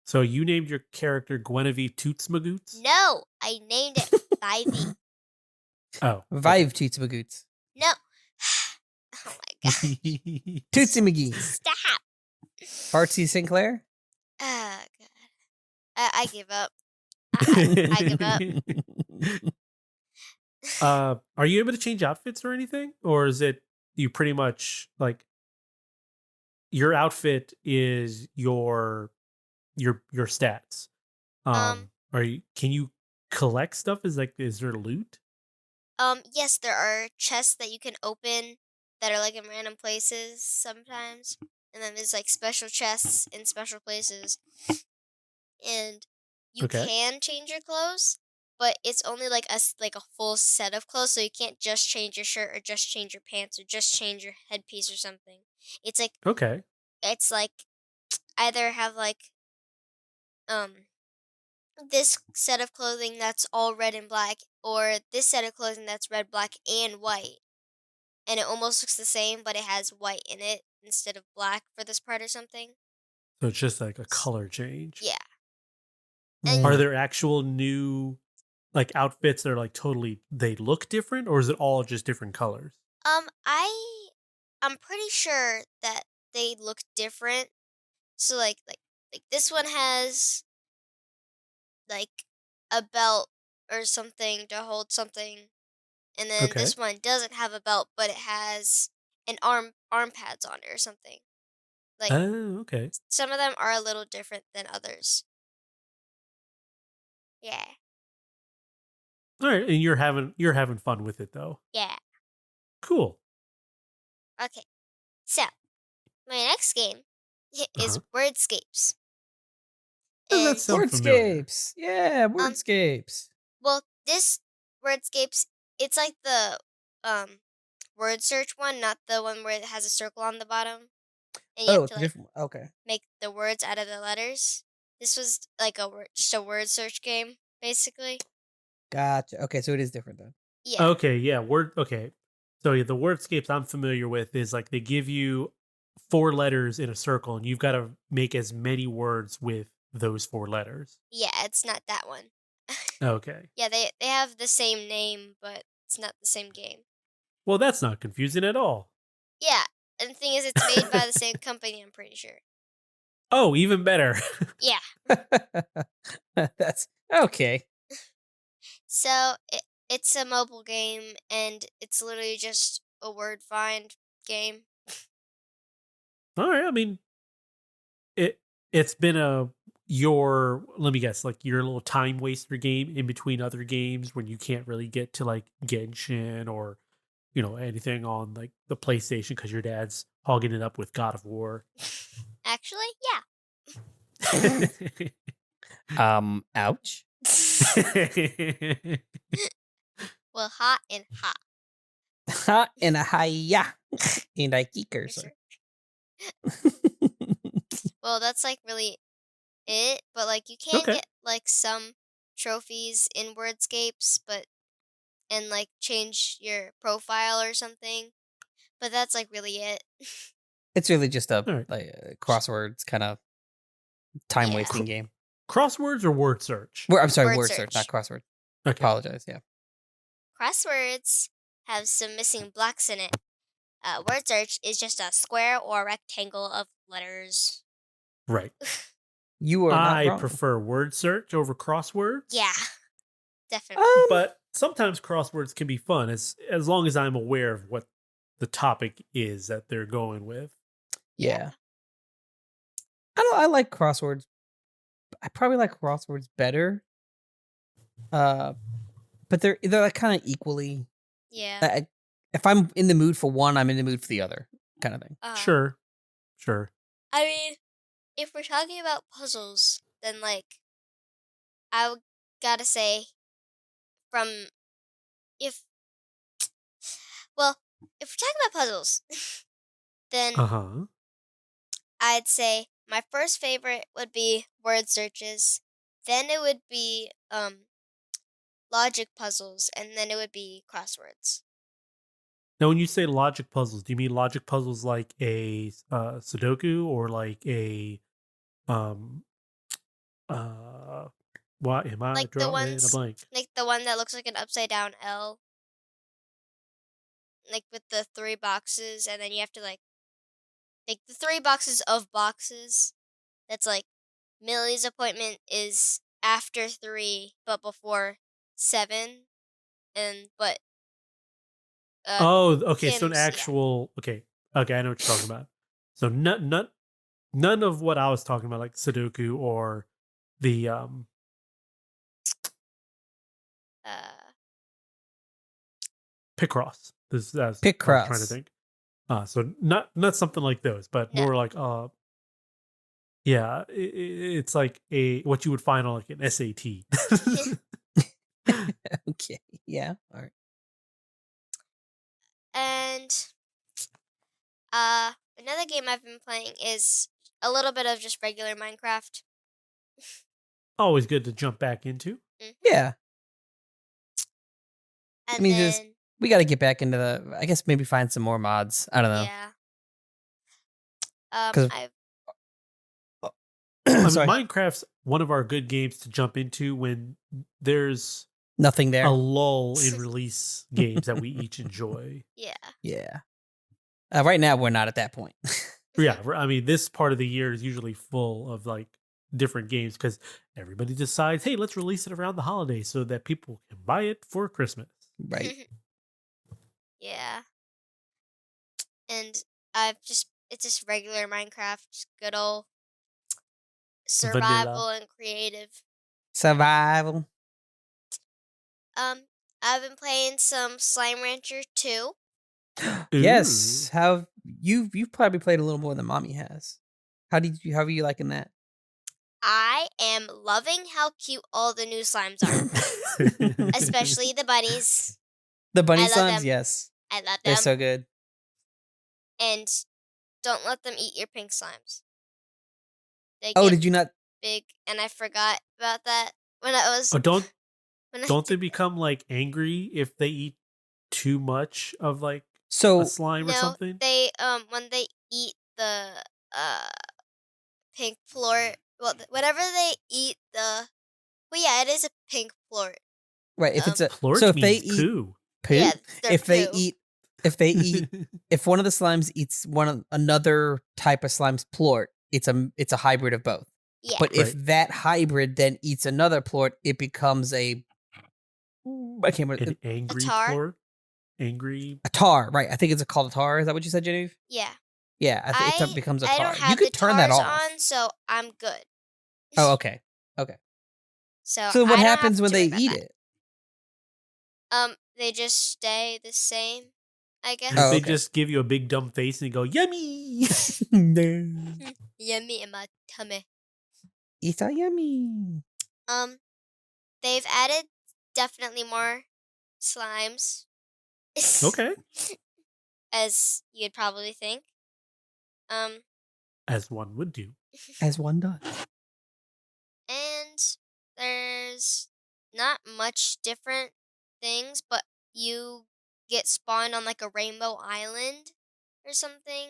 Speaker 2: So you named your character Genevieve Tootsmagoots?
Speaker 3: No, I named it Vivey.
Speaker 2: Oh.
Speaker 1: Vive Toots Magoots.
Speaker 3: No. Oh my god.
Speaker 1: Tootsie McGee.
Speaker 3: Stop.
Speaker 1: Artsy Sinclair?
Speaker 3: Oh god. I give up. I give up.
Speaker 2: Are you able to change outfits or anything? Or is it you pretty much like your outfit is your stats? Can you collect stuff? Is there loot?
Speaker 3: Yes, there are chests that you can open that are like in random places sometimes. And then there's like special chests in special places. And you
Speaker 2: Okay.
Speaker 3: can change your clothes, but it's only like a full set of clothes, so you can't just change your shirt or just change your pants or just change your headpiece or something. It's like
Speaker 2: Okay.
Speaker 3: either have like um this set of clothing that's all red and black, or this set of clothing that's red, black, and white. And it almost looks the same, but it has white in it instead of black for this part or something.
Speaker 2: So it's just like a color change.
Speaker 3: Yeah.
Speaker 2: Are
Speaker 3: And
Speaker 2: there actual new like outfits that are like totally they look different, or is it all just different colors?
Speaker 3: I'm pretty sure that they look different. So like this one has like a belt or something to hold something, and then
Speaker 2: Okay.
Speaker 3: this one doesn't have a belt, but it has an arm pads on it or something. Like
Speaker 2: Oh, okay.
Speaker 3: some of them are a little different than others. Yeah.
Speaker 2: All right, and you're having fun with it though.
Speaker 3: Yeah.
Speaker 2: Cool.
Speaker 3: Okay. So, my next game is
Speaker 2: Uh-huh.
Speaker 3: Wordscapes.
Speaker 2: Does that
Speaker 3: And
Speaker 2: sound familiar?
Speaker 1: Wordscapes. Yeah,
Speaker 3: um
Speaker 1: Wordscapes.
Speaker 3: well, this Wordscapes, it's like the word search one, not the one where it has a circle on the bottom and you have
Speaker 1: Oh,
Speaker 3: to
Speaker 1: it's a
Speaker 3: like
Speaker 1: different. Okay.
Speaker 3: make the words out of the letters. This was like just a word search game basically.
Speaker 1: Gotcha. Okay, so it is different then.
Speaker 3: Yeah.
Speaker 2: Okay, yeah, okay. So yeah, the wordscapes I'm familiar with is like they give you 4 letters in a circle and you've got to make as many words with those 4 letters.
Speaker 3: Yeah, it's not that one.
Speaker 2: Okay.
Speaker 3: Yeah, they have the same name, but it's not the same game.
Speaker 2: Well, that's not confusing at all.
Speaker 3: Yeah, and the thing is, it's made by the same company, I'm pretty sure.
Speaker 2: Oh, even better.
Speaker 3: Yeah.
Speaker 1: That's okay.
Speaker 3: So it's a mobile game, and it's literally just a word find game.
Speaker 2: All right, I mean, it's been let me guess, like your little time waster game in between other games when you can't really get to like Genshin or anything on like the PlayStation because your dad's hogging it up with God of War.
Speaker 3: Actually, yeah.
Speaker 1: Ouch.
Speaker 3: Well, hot and hot.
Speaker 1: Ha and a hiya and a key cursor.
Speaker 3: Well, that's like really it, but like you can
Speaker 2: Okay.
Speaker 3: get like some trophies in Wordscapes, and like change your profile or something. But that's like really it.
Speaker 1: It's really just a
Speaker 2: All right.
Speaker 1: like a crosswords kind of time wasting game.
Speaker 2: Crosswords or word search?
Speaker 1: I'm sorry,
Speaker 3: Word
Speaker 1: word search, not
Speaker 3: search.
Speaker 1: crossword.
Speaker 2: Okay.
Speaker 1: Apologize. Yeah.
Speaker 3: Crosswords have some missing blocks in it. Word search is just a square or rectangle of letters.
Speaker 2: Right.
Speaker 1: You are not
Speaker 2: I
Speaker 1: wrong.
Speaker 2: prefer word search over crosswords.
Speaker 3: Yeah, definitely.
Speaker 2: But sometimes crosswords can be fun as long as I'm aware of what the topic is that they're going with.
Speaker 1: Yeah. I like crosswords. I probably like crosswords better. But they're like kind of equally.
Speaker 3: Yeah.
Speaker 1: If I'm in the mood for one, I'm in the mood for the other, kind of thing.
Speaker 2: Sure.
Speaker 3: I mean, if we're talking about puzzles, then like I would gotta say if we're talking about puzzles, then
Speaker 2: Uh-huh.
Speaker 3: I'd say my first favorite would be word searches. Then it would be logic puzzles, and then it would be crosswords.
Speaker 2: Now, when you say logic puzzles, do you mean logic puzzles like a Sudoku or like a why am I
Speaker 3: Like the
Speaker 2: drawing a
Speaker 3: ones,
Speaker 2: blank?
Speaker 3: like the one that looks like an upside down L, like with the 3 boxes, and then you have to like the 3 boxes of boxes. That's like Millie's appointment is after 3, but before 7, but
Speaker 2: Okay. So an
Speaker 3: Kim's, yeah.
Speaker 2: actual. Okay. Okay, I know what you're talking about. So none of what I was talking about, like Sudoku or the Picross. That's what I was trying to
Speaker 1: Picross.
Speaker 2: think. So not something like those, but
Speaker 3: No.
Speaker 2: more like yeah, it's like what you would find on like an SAT.
Speaker 1: Okay. Yeah. All right.
Speaker 3: And another game I've been playing is a little bit of just regular Minecraft.
Speaker 2: Always good to jump back into.
Speaker 3: Mhm.
Speaker 1: Yeah.
Speaker 3: And
Speaker 1: I mean,
Speaker 3: then
Speaker 1: we got to get back into I guess maybe find some more mods. I don't know.
Speaker 3: yeah.
Speaker 1: 'Cause-
Speaker 3: I've
Speaker 2: I mean,
Speaker 1: Sorry.
Speaker 2: Minecraft's one of our good games to jump into when there's
Speaker 1: Nothing there.
Speaker 2: a lull in release games that we each enjoy.
Speaker 3: yeah.
Speaker 1: Yeah. Right now, we're not at that point.
Speaker 2: Yeah, I mean, this part of the year is usually full of like different games because everybody decides, hey, let's release it around the holidays so that people can buy it for Christmas.
Speaker 1: Right.
Speaker 3: Yeah. And it's just regular Minecraft, just good old survival
Speaker 2: Vanilla.
Speaker 3: and creative.
Speaker 1: Survival.
Speaker 3: I've been playing some Slime Rancher 2.
Speaker 1: Yes. How you've probably played a little more than Mommy has. How are you liking that?
Speaker 3: I am loving how cute all the new slimes are, especially the bunnies.
Speaker 1: The bunny
Speaker 3: I love
Speaker 1: slimes,
Speaker 3: them.
Speaker 1: yes.
Speaker 3: I love them.
Speaker 1: They're so good.
Speaker 3: And don't let them eat your pink slimes. They
Speaker 1: Oh,
Speaker 3: get
Speaker 1: did you not?
Speaker 3: big, and I forgot about that when I was.
Speaker 2: Don't they become like angry if they eat too much of like
Speaker 1: So
Speaker 2: a slime or
Speaker 3: No,
Speaker 2: something?
Speaker 3: they when they eat the pink plort. Well, whenever they eat the. Well, yeah, it is a pink plort.
Speaker 1: right, if it's a
Speaker 2: Plort
Speaker 1: so if they
Speaker 2: means
Speaker 1: eat
Speaker 2: poo.
Speaker 3: Yeah, their
Speaker 1: if they
Speaker 3: poo.
Speaker 1: eat if one of the slimes eats another type of slime's plort, it's a hybrid of both.
Speaker 3: Yeah.
Speaker 1: But if
Speaker 2: Right.
Speaker 1: that hybrid then eats another plort, it becomes I can't remember.
Speaker 2: An angry
Speaker 3: tar?
Speaker 2: plort? Angry.
Speaker 1: A tar, right? I think it's called a tar. Is that what you said, Genevieve?
Speaker 3: Yeah.
Speaker 1: Yeah, I think it becomes a tar.
Speaker 3: I don't have
Speaker 1: You could
Speaker 3: the
Speaker 1: turn that
Speaker 3: tars
Speaker 1: off.
Speaker 3: on, so I'm good.
Speaker 1: Oh, okay. Okay.
Speaker 3: So
Speaker 1: So what
Speaker 3: I don't
Speaker 1: happens
Speaker 3: have
Speaker 1: when
Speaker 3: to
Speaker 1: they
Speaker 3: worry about
Speaker 1: eat
Speaker 3: that.
Speaker 1: it?
Speaker 3: They just stay the same, I guess.
Speaker 1: Oh,
Speaker 2: They
Speaker 1: okay.
Speaker 2: just give you a big dumb face and go, yummy.
Speaker 3: Yummy in my tummy.
Speaker 1: It's so yummy.
Speaker 3: They've added definitely more slimes.
Speaker 2: Okay.
Speaker 3: As you'd probably think.
Speaker 2: As one would do.
Speaker 1: As one does.
Speaker 3: And there's not much different things, but you get spawned on like a rainbow island or something.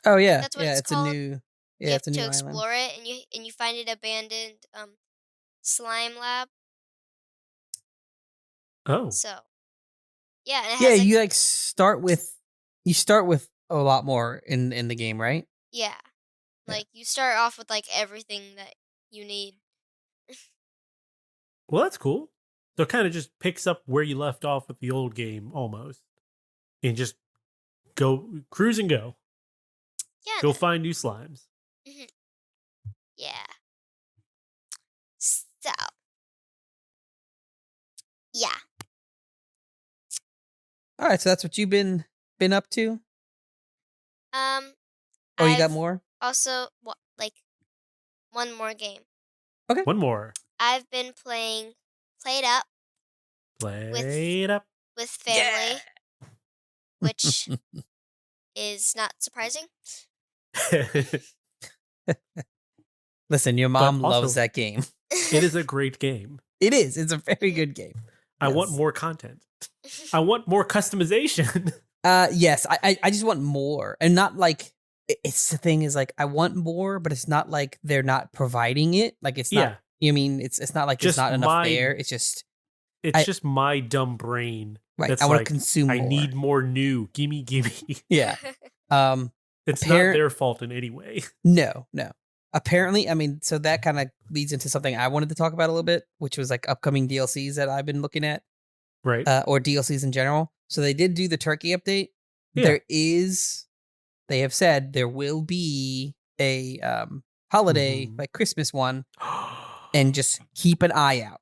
Speaker 1: Oh yeah.
Speaker 3: That's what
Speaker 1: yeah,
Speaker 3: it's
Speaker 1: it's
Speaker 3: called.
Speaker 1: a new
Speaker 3: You have
Speaker 1: it's a
Speaker 3: to
Speaker 1: new island.
Speaker 3: explore it, and you find an abandoned slime lab.
Speaker 2: Oh.
Speaker 3: So yeah, and it
Speaker 1: Yeah,
Speaker 3: has
Speaker 1: you start with a lot more in the game, right?
Speaker 3: yeah,
Speaker 1: Yeah.
Speaker 3: like you start off with like everything that you need.
Speaker 2: Well, that's cool. So it kind of just picks up where you left off with the old game almost. And just go cruise and go.
Speaker 3: Yeah.
Speaker 2: Go find new slimes.
Speaker 3: Yeah. So yeah.
Speaker 1: All right, so that's what you've been up to? Oh, you got
Speaker 3: I've
Speaker 1: more?
Speaker 3: Also, like one more game.
Speaker 1: Okay.
Speaker 2: One more.
Speaker 3: I've been playing Played Up
Speaker 2: Play it up.
Speaker 3: with family, which is not surprising.
Speaker 1: Listen, your mom
Speaker 2: also-
Speaker 1: loves that game.
Speaker 2: It is a great game.
Speaker 1: It is. It's a very good game.
Speaker 2: I want
Speaker 1: Yes.
Speaker 2: more content. I want more customization.
Speaker 1: Yes, I just want more, and not like it's the thing is like I want more, but it's not like they're not providing it. Like it's not.
Speaker 2: Yeah.
Speaker 1: You mean it's not like
Speaker 2: Just
Speaker 1: there's not enough
Speaker 2: my-
Speaker 1: there. It's just
Speaker 2: It's just my dumb brain.
Speaker 1: right.
Speaker 2: That's
Speaker 1: I want to
Speaker 2: like,
Speaker 1: consume
Speaker 2: I
Speaker 1: more.
Speaker 2: need more new. Gimme.
Speaker 1: Yeah.
Speaker 2: It's
Speaker 1: Appar-
Speaker 2: not their fault in any way.
Speaker 1: No. Apparently, I mean, so that kind of leads into something I wanted to talk about a little bit, which was like upcoming DLCs that I've been looking at.
Speaker 2: Right.
Speaker 1: Or DLCs in general. So they did do the turkey update.
Speaker 2: Yeah.
Speaker 1: They have said there will be a holiday, like Christmas one, and just keep an eye out.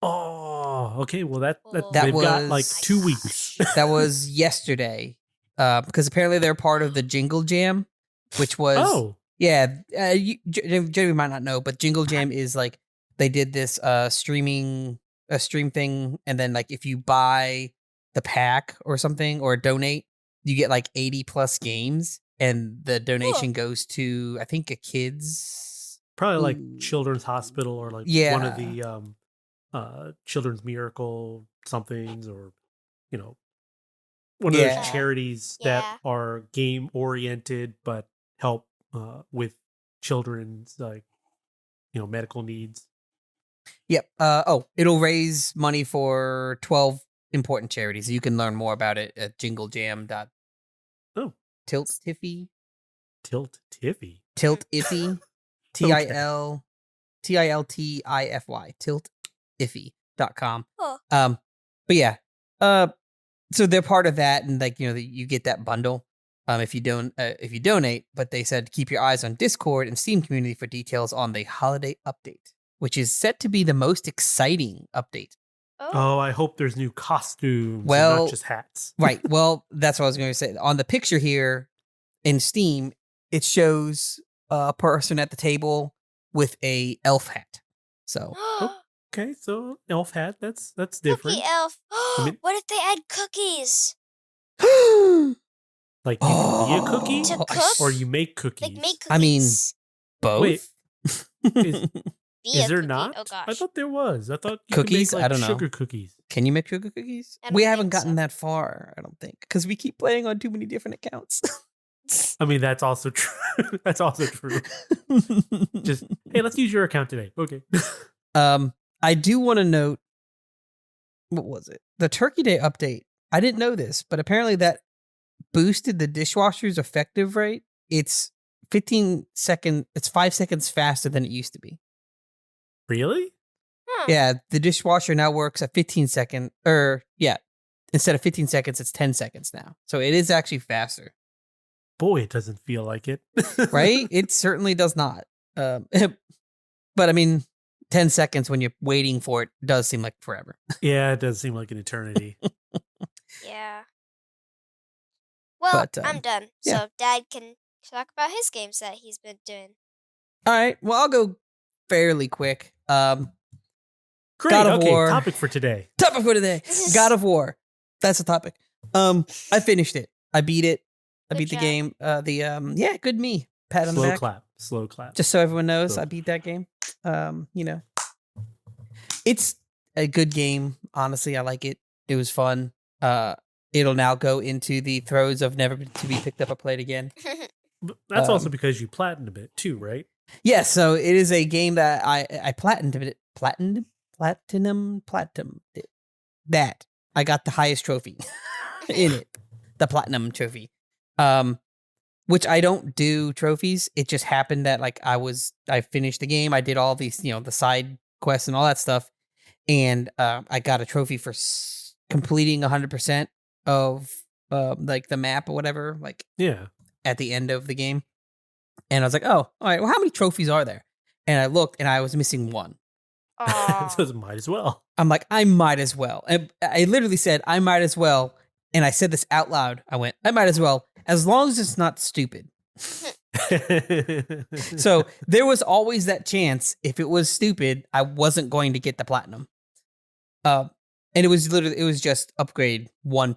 Speaker 2: Oh, okay. Well, that
Speaker 1: That
Speaker 2: they've got like
Speaker 1: was-
Speaker 2: 2 weeks.
Speaker 1: That was yesterday, because apparently they're part of the Jingle Jam, which was Jeremy might not know, but Jingle Jam is like they did this stream thing, and then like if you buy the pack or something or donate, you get like 80 plus games, and the donation goes to I think a kid's
Speaker 2: probably like Children's Hospital or like one of the Children's Miracle somethings, or one of those charities that are game oriented but help with children's medical needs.
Speaker 1: Yep. It'll raise money for 12 important charities. You can learn more about it at jinglejam. Tiltify.
Speaker 2: Tiltify.
Speaker 1: Tiltify. TILTIFY. Tiltify.com. But yeah. So they're part of that, and like you get that bundle if you donate. But they said keep your eyes on Discord and Steam community for details on the holiday update, which is set to be the most exciting update.
Speaker 2: Oh, I hope there's new costumes, and not just hats.
Speaker 1: Right. Well, that's what I was going to say. On the picture here in Steam, it shows a person at the table with a elf hat. So
Speaker 2: okay, so elf hat, that's different.
Speaker 3: Cookie elf. What if they add cookies?
Speaker 2: Like you can be a cookie,
Speaker 3: to cook?
Speaker 2: or you make cookies.
Speaker 3: Like make cookies.
Speaker 1: I mean, both.
Speaker 2: Wait, is there
Speaker 3: cookie.
Speaker 2: not?
Speaker 3: Oh gosh.
Speaker 2: I thought there was. I thought you
Speaker 1: Cookies?
Speaker 2: could make, like,
Speaker 1: I don't know.
Speaker 2: sugar cookies.
Speaker 1: Can you make sugar cookies? We haven't gotten that far, I don't think, because we keep playing on too many different accounts.
Speaker 2: I mean, that's also true. That's also true. Just hey, let's use your account today. Okay.
Speaker 1: I do want to note, what was it? The Turkey Day update. I didn't know this, but apparently that boosted the dishwasher's effective rate. It's 5 seconds faster than it used to be.
Speaker 2: Really?
Speaker 1: Yeah, the dishwasher now works at 15 seconds, instead of 15 seconds, it's 10 seconds now. So it is actually faster.
Speaker 2: Boy, it doesn't feel like it.
Speaker 1: Right? It certainly does not. But I mean, 10 seconds when you're waiting for it does seem like forever.
Speaker 2: Yeah, it does seem like an eternity.
Speaker 3: Yeah. Well, I'm done.
Speaker 1: yeah.
Speaker 3: So Dad can talk about his games that he's been doing.
Speaker 1: All right. Well, I'll go fairly quick.
Speaker 2: Great.
Speaker 1: God of
Speaker 2: Okay,
Speaker 1: War.
Speaker 2: topic for today.
Speaker 1: God of War. That's the topic. I finished it. I beat it. I beat the game. Good me. Pat on the back.
Speaker 2: Slow clap.
Speaker 1: Just so everyone knows, I beat that game. It's a good game. Honestly, I like it. It was fun. It'll now go into the throes of never to be picked up or played again.
Speaker 2: But that's also because you platinumed it too, right?
Speaker 1: Yes, so it is a game that I platinumed it. Platinum it. That I got the highest trophy in it, the platinum trophy. Which I don't do trophies. It just happened that like I finished the game. I did all these, the side quests and all that stuff, and I got a trophy for completing 100% of like the map or whatever. Like at the end of the game, and I was like, oh, all right. Well, how many trophies are there? And I looked, and I was missing one.
Speaker 2: So it might as well.
Speaker 1: I'm like, I might as well. And I literally said, I might as well. And I said this out loud. I went, I might as well, as long as it's not stupid. So there was always that chance. If it was stupid, I wasn't going to get the platinum. And it was just upgrade one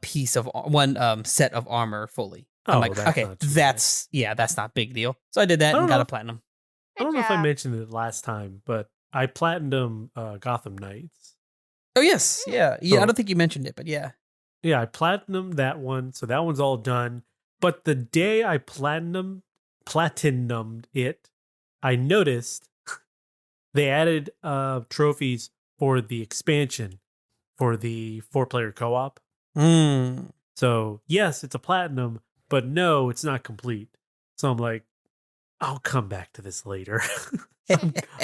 Speaker 1: set of armor fully. I'm like, okay, that's not a big deal. So I did that and got a platinum.
Speaker 2: I don't know if I mentioned it last time, but I platinumed Gotham Knights.
Speaker 1: Oh yes, yeah. I don't think you mentioned it, but yeah.
Speaker 2: Yeah, I platinumed that one, so that one's all done. But the day I platinumed it, I noticed they added trophies for the expansion for the 4-player co-op. So yes, it's a platinum, but no, it's not complete. So I'm like, I'll come back to this later.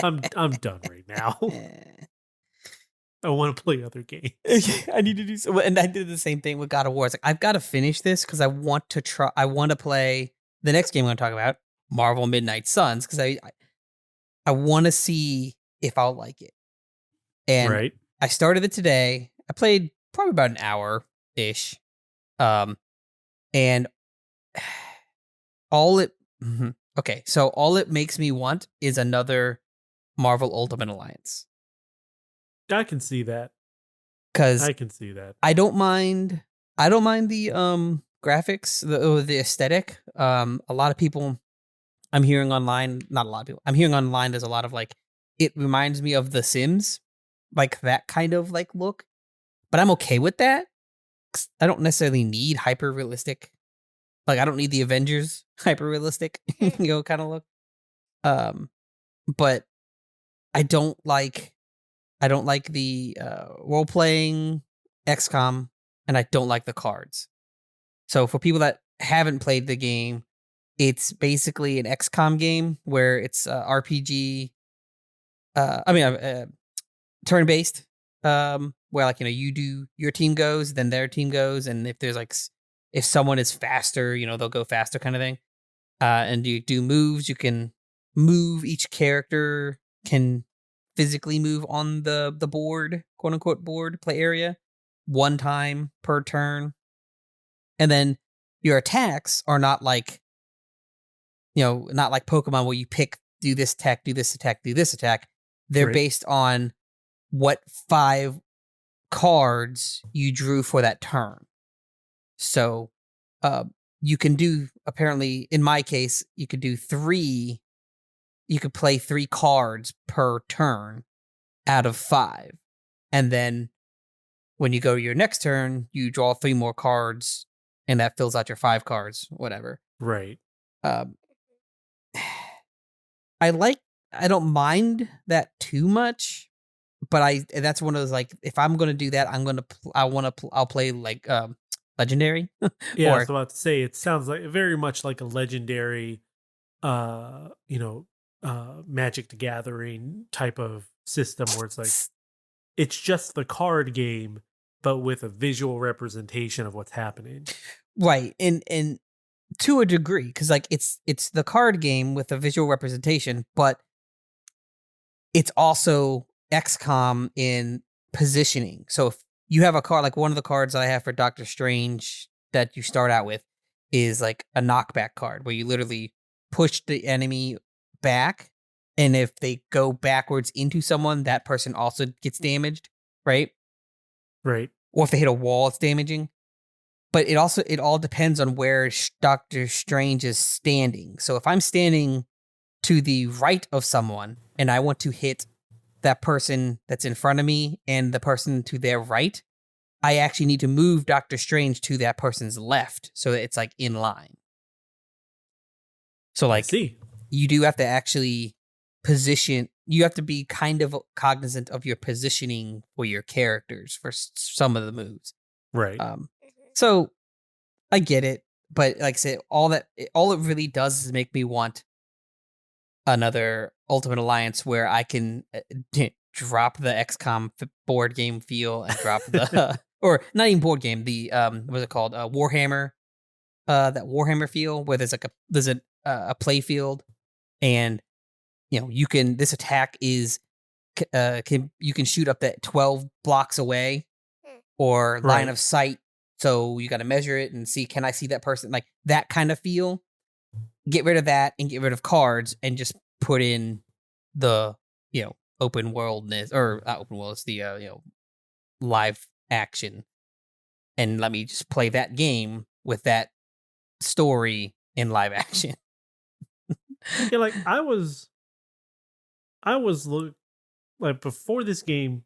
Speaker 2: I'm done right now. I want to play other games.
Speaker 1: I need to do so. And I did the same thing with God of War. It's like, I've got to finish this because I want to play the next game I'm going to talk about, Marvel Midnight Suns, because I want to see if I'll like it. And
Speaker 2: right.
Speaker 1: I started it today. I played probably about an hour-ish. And all it makes me want is another Marvel Ultimate Alliance.
Speaker 2: I can see that.
Speaker 1: Because
Speaker 2: I can see that.
Speaker 1: I don't mind the graphics, the aesthetic. A lot of people I'm hearing online, not a lot of people. I'm hearing online there's a lot of like, it reminds me of The Sims, like that kind of like look. But I'm okay with that. 'Cause I don't necessarily need hyper realistic. Like I don't need the Avengers hyper realistic, kind of look. But I don't like the role playing XCOM, and I don't like the cards. So for people that haven't played the game, it's basically an XCOM game where it's RPG. Turn based. Where like your team goes, then their team goes, and if there's like if someone is faster, they'll go faster, kind of thing. And you do moves. You can move. Each character can physically move on the board, quote unquote board play area, one time per turn. And then your attacks are not like Pokemon where you pick do this attack, do this attack, do this attack. They're
Speaker 2: Right.
Speaker 1: based on what 5 cards you drew for that turn. So you can do, apparently in my case, you could do 3. You could play 3 cards per turn out of 5. And then when you go to your next turn, you draw 3 more cards and that fills out your 5 cards, whatever.
Speaker 2: Right.
Speaker 1: I don't mind that too much, but that's one of those, like, if I'm going to do that, I'll play like Legendary.
Speaker 2: Yeah, I was about to say, it sounds like very much like a Legendary, Magic the Gathering type of system where it's like, it's just the card game, but with a visual representation of what's happening.
Speaker 1: Right. And to a degree, because like it's the card game with a visual representation, but it's also XCOM in positioning. So if you have a card, like one of the cards that I have for Doctor Strange that you start out with is like a knockback card where you literally push the enemy back, and if they go backwards into someone, that person also gets damaged, right?
Speaker 2: Right.
Speaker 1: Or if they hit a wall, it's damaging. But it all depends on where Doctor Strange is standing. So if I'm standing to the right of someone and I want to hit that person that's in front of me and the person to their right, I actually need to move Doctor Strange to that person's left so that it's like in line. So like, you do have to actually position. You have to be kind of cognizant of your positioning for your characters for some of the moves.
Speaker 2: Right.
Speaker 1: So I get it, but like I said, all it really does is make me want another Ultimate Alliance where I can drop the XCOM board game feel and drop the or not even board game, the what's it called, Warhammer, that Warhammer feel where there's a play field, and this attack is you can shoot up that 12 blocks away or line of sight. So you got to measure it and see, can I see that person? Like that kind of feel. Get rid of that and get rid of cards and just put in the, open worldness, or not open world, it's the, live action. And let me just play that game with that story in live action.
Speaker 2: Yeah, like I was like before this game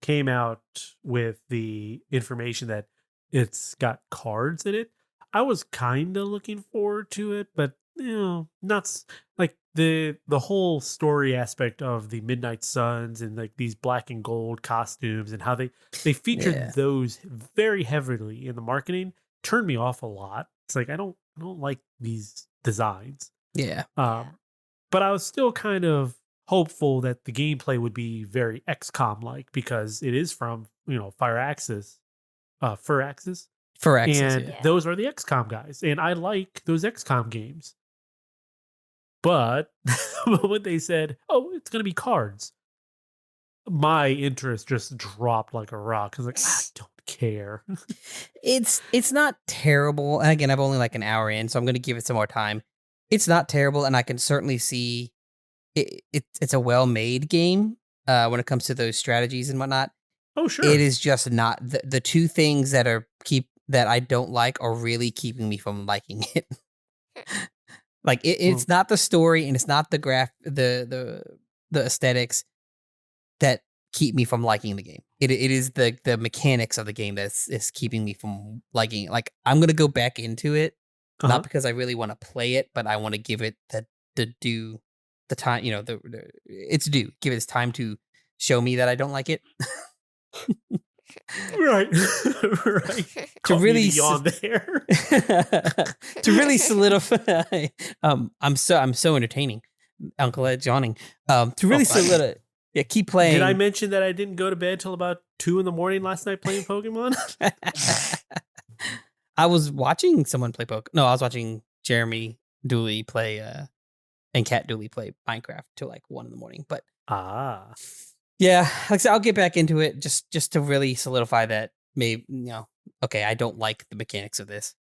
Speaker 2: came out with the information that it's got cards in it, I was kind of looking forward to it, but not like the whole story aspect of the Midnight Suns and like these black and gold costumes and how they featured those very heavily in the marketing turned me off a lot. It's like I don't like these designs.
Speaker 1: Yeah.
Speaker 2: But I was still kind of hopeful that the gameplay would be very XCOM like, because it is from Firaxis, Firaxis, and
Speaker 1: yeah.
Speaker 2: those are the XCOM guys, and I like those XCOM games. But the moment they said, "Oh, it's gonna be cards," my interest just dropped like a rock. I was like, I don't care.
Speaker 1: It's not terrible. And again, I've only like an hour in, so I'm going to give it some more time. It's not terrible, and I can certainly see it's a well-made game when it comes to those strategies and whatnot.
Speaker 2: Oh, sure.
Speaker 1: It is just not the two things that I don't like are really keeping me from liking it. Like it's not the story, and it's not the the aesthetics that keep me from liking the game. It is the mechanics of the game is keeping me from liking it. Like, I'm gonna go back into it, not because I really want to play it, but I want to give it the time. It's due. Give it its time to show me that I don't like it.
Speaker 2: Right. Right.
Speaker 1: To really
Speaker 2: beyond there.
Speaker 1: To really solidify. I'm so entertaining, Uncle Ed Johnning. To really solidify. Yeah, keep playing.
Speaker 2: Did I mention that I didn't go to bed till about 2 a.m. last night playing Pokemon?
Speaker 1: I was watching someone play Pokemon. No, I was watching Jeremy Dooley play and Cat Dooley play Minecraft till like 1 a.m. But yeah, like I said, I'll get back into it just to really solidify that maybe okay, I don't like the mechanics of this.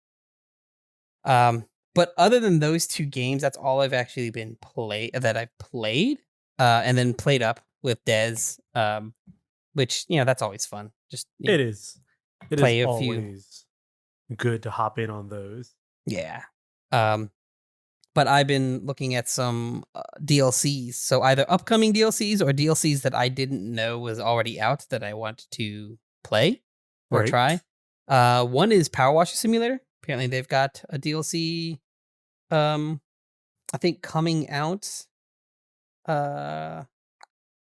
Speaker 1: But other than those two games, that's all I've actually been I've played, and then played up with Dez, which that's always fun. Just
Speaker 2: it is. It
Speaker 1: play
Speaker 2: is
Speaker 1: a
Speaker 2: always good to hop in on those.
Speaker 1: Yeah. But I've been looking at some DLCs, so either upcoming DLCs or DLCs that I didn't know was already out that I want to play or try. One is Power Washer Simulator. Apparently, they've got a DLC. I think coming out.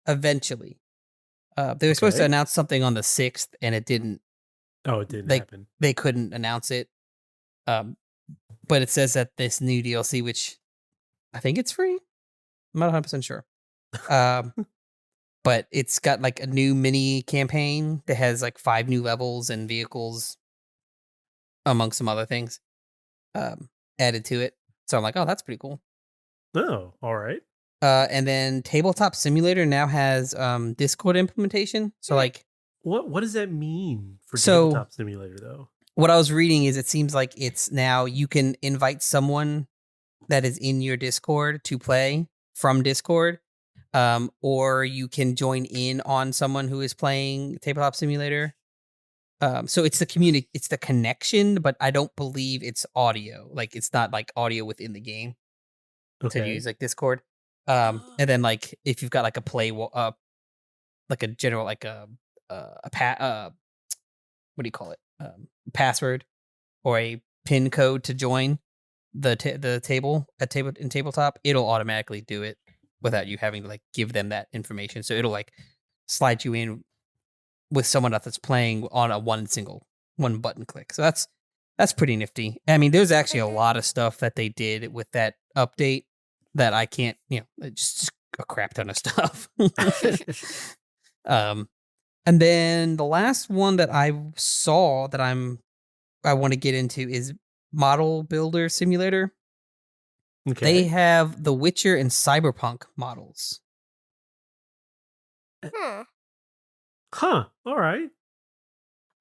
Speaker 1: Eventually, they were supposed to announce something on the 6th, and it didn't.
Speaker 2: Oh, it didn't happen.
Speaker 1: They couldn't announce it. But it says that this new DLC, which I think it's free. I'm not 100% sure. But it's got like a new mini campaign that has like 5 new levels and vehicles, among some other things, added to it. So I'm like, oh, that's pretty cool.
Speaker 2: Oh, all right.
Speaker 1: And then Tabletop Simulator now has Discord implementation. So like,
Speaker 2: what does that mean for Tabletop Simulator though?
Speaker 1: What I was reading is it seems like it's now you can invite someone that is in your Discord to play from Discord, or you can join in on someone who is playing Tabletop Simulator. So it's the connection, but I don't believe it's audio. Like, it's not like audio within the game to use like Discord. And then like if you've got like a like a general like what do you call it? Password or a pin code to join the table in tabletop, it'll automatically do it without you having to like give them that information. So it'll like slide you in with someone else that's playing on a one button click. So that's pretty nifty. I mean, there's actually a lot of stuff that they did with that update that I can't, just a crap ton of stuff. And then the last one that I saw that I want to get into is Model Builder Simulator. Okay. They have The Witcher and Cyberpunk models.
Speaker 2: Huh. All right.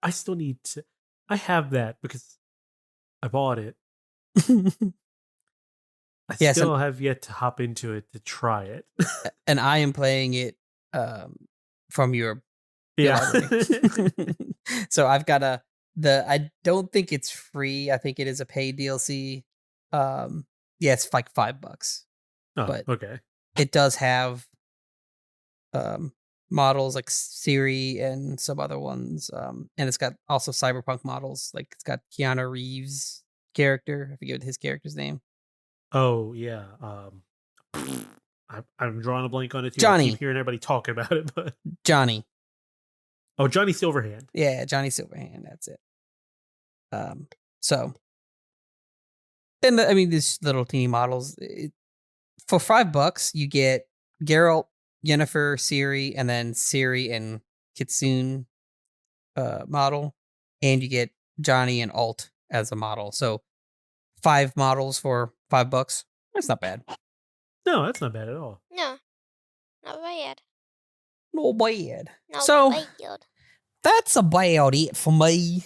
Speaker 2: I still need to. I have that because I bought it. I still have yet to hop into it to try it.
Speaker 1: And I am playing it from your So I've got I don't think it's free. I think it is a paid DLC. It's like $5.
Speaker 2: Oh,
Speaker 1: but
Speaker 2: okay.
Speaker 1: It does have models like Siri and some other ones. And it's got also Cyberpunk models. Like, it's got Keanu Reeves' character. I forget his character's name.
Speaker 2: Oh yeah. I'm drawing a blank on it too.
Speaker 1: Johnny.
Speaker 2: I keep hearing everybody talk about it, but
Speaker 1: Johnny.
Speaker 2: Oh, Johnny Silverhand.
Speaker 1: Yeah, Johnny Silverhand. That's it. So, and I mean, these little teeny models. For $5, you get Geralt, Yennefer, Ciri, and then Ciri and Kitsune model, and you get Johnny and Alt as a model. So 5 models for $5. That's not bad.
Speaker 2: No, that's not bad at all.
Speaker 3: No, not bad.
Speaker 1: No bad.
Speaker 3: Not
Speaker 1: So
Speaker 3: bad.
Speaker 1: that's about it for me.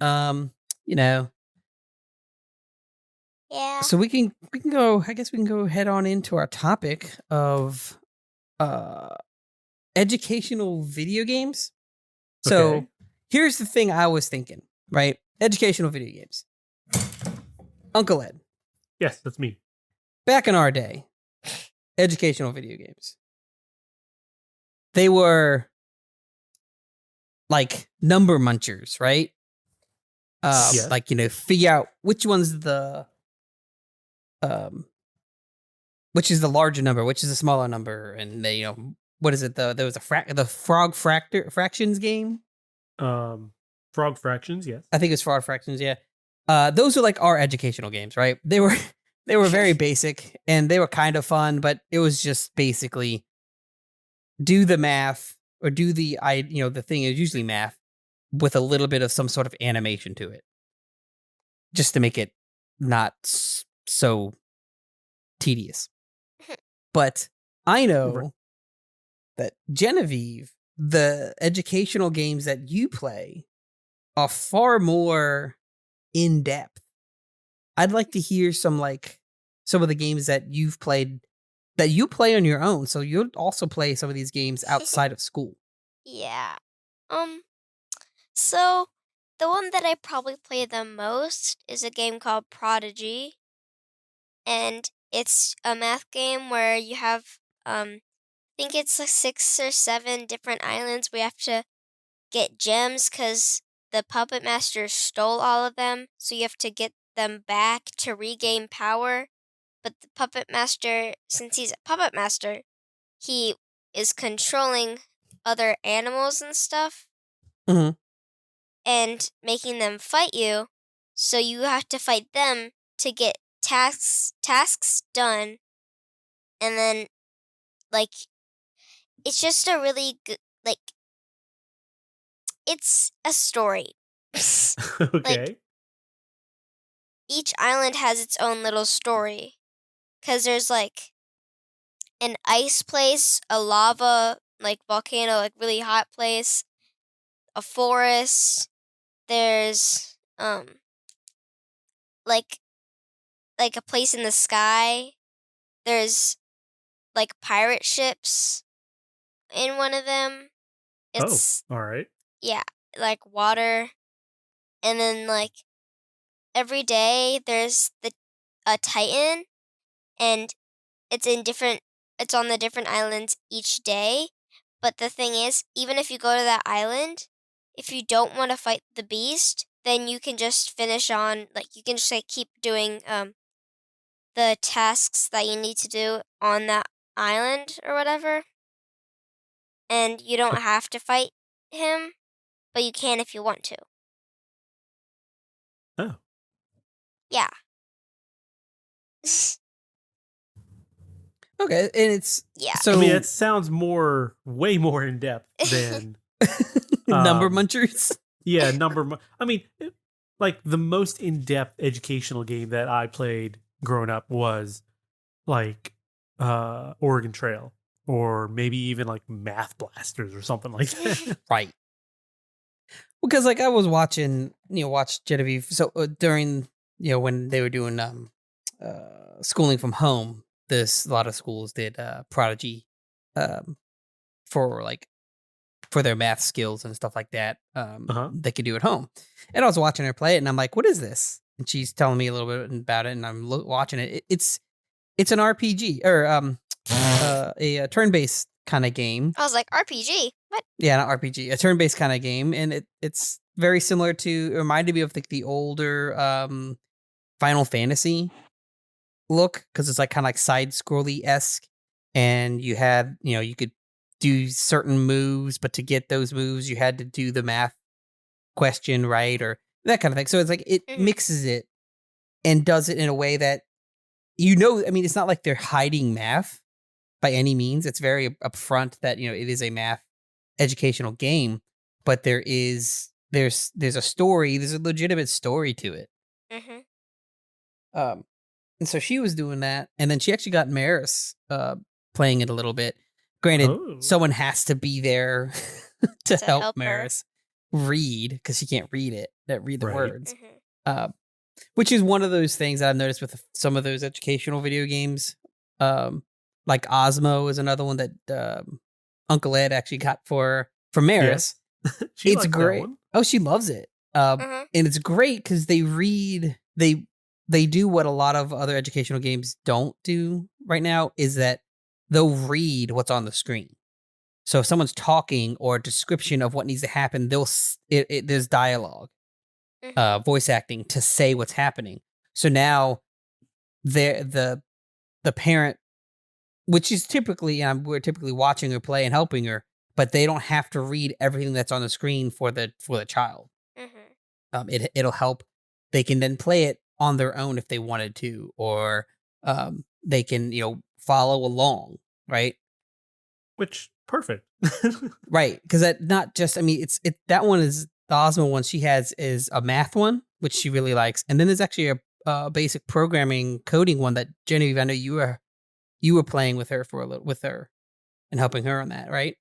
Speaker 1: You know.
Speaker 3: Yeah.
Speaker 1: So we can go. I guess we can go head on into our topic of educational video games. So
Speaker 2: Okay.
Speaker 1: here's the thing I was thinking, right? Educational video games. Uncle Ed.
Speaker 2: Yes, that's me.
Speaker 1: Back in our day, educational video games. They were like number munchers, right?
Speaker 2: Yes.
Speaker 1: Like, figure out which one's which is the larger number, which is the smaller number, and they, what is it? There was the frog fractions game.
Speaker 2: Frog Fractions, yes.
Speaker 1: I think it's frog fractions. Yeah. Those are like our educational games, right? They were very basic and they were kind of fun, but it was just basically do the math or do the thing is usually math with a little bit of some sort of animation to it, just to make it not so tedious. But I know that Genevieve, the educational games that you play are far more in depth. I'd like to hear some of the games that you've played that you play on your own. So you'll also play some of these games outside of school.
Speaker 3: Yeah. So the one that I probably play the most is a game called Prodigy. And it's a math game where you have I think it's like 6 or 7 different islands where you have to get gems because the puppet master stole all of them. So you have to get them back to regain power. But the puppet master, since he's a puppet master, he is controlling other animals and stuff.
Speaker 1: Mhm.
Speaker 3: And making them fight you. So you have to fight them to get tasks done. And then, it's just a really good, it's a story.
Speaker 2: Okay.
Speaker 3: Each island has its own little story. Because there's, an ice place, a lava, volcano, really hot place, a forest. There's, a place in the sky. There's, pirate ships in one of them. It's,
Speaker 2: all right.
Speaker 3: yeah, water. And then, every day there's a Titan, and it's on the different islands each day. But the thing is, even if you go to that island, if you don't want to fight the beast, then you can just finish on, you can just, keep doing, the tasks that you need to do on that island or whatever. And you don't have to fight him, but you can if you want to.
Speaker 2: Oh.
Speaker 3: Yeah.
Speaker 1: Okay, and it's
Speaker 3: So
Speaker 2: I mean, it sounds way more in depth than
Speaker 1: number munchers.
Speaker 2: Yeah, I mean, the most in depth educational game that I played growing up was Oregon Trail, or maybe even Math Blasters or something like that.
Speaker 1: Right. Because I was watching Genevieve. So during when they were doing schooling from home, a lot of schools did Prodigy for their math skills and stuff like that. They could do at home. And I was watching her play it, and I'm like, "What is this?" And she's telling me a little bit about it, and I'm watching it. It's an RPG or a turn-based kind of game.
Speaker 3: I was like, RPG? What?
Speaker 1: Yeah, not RPG, a turn-based kind of game, and it's very similar to. It reminded me of the older Final Fantasy look, because it's kind of side scrolly-esque, and you had you could do certain moves, but to get those moves you had to do the math question right, or that kind of thing. So it's it mixes it and does it in a way that I mean, it's not like they're hiding math, by any means. It's very upfront that, it is a math educational game, but there's a story, there's a legitimate story to it.
Speaker 3: Mhm.
Speaker 1: And so she was doing that, and then she actually got Maris playing it a little bit. Granted, someone has to be there to help Maris read, because she can't read the words. Which is one of those things that I've noticed with some of those educational video games. Like Osmo is another one that Uncle Ed actually got for Maris.
Speaker 2: Yes.
Speaker 1: It's great. Oh, she loves it. And it's great because they do what a lot of other educational games don't do right now, is that they'll read what's on the screen. So if someone's talking or a description of what needs to happen, there's dialogue, voice acting to say what's happening. So now the parent, which is typically, we're typically watching her play and helping her, but they don't have to read everything that's on the screen for the child. It'll help. They can then play it on their own if they wanted to, or they can follow along, right?
Speaker 2: Which perfect.
Speaker 1: Right, because that not just, that one is the Osmo one she has is a math one, which she really likes, and then there's actually a basic programming coding one that Genevieve, I know you were playing with her for a little, with her and helping her on that, right?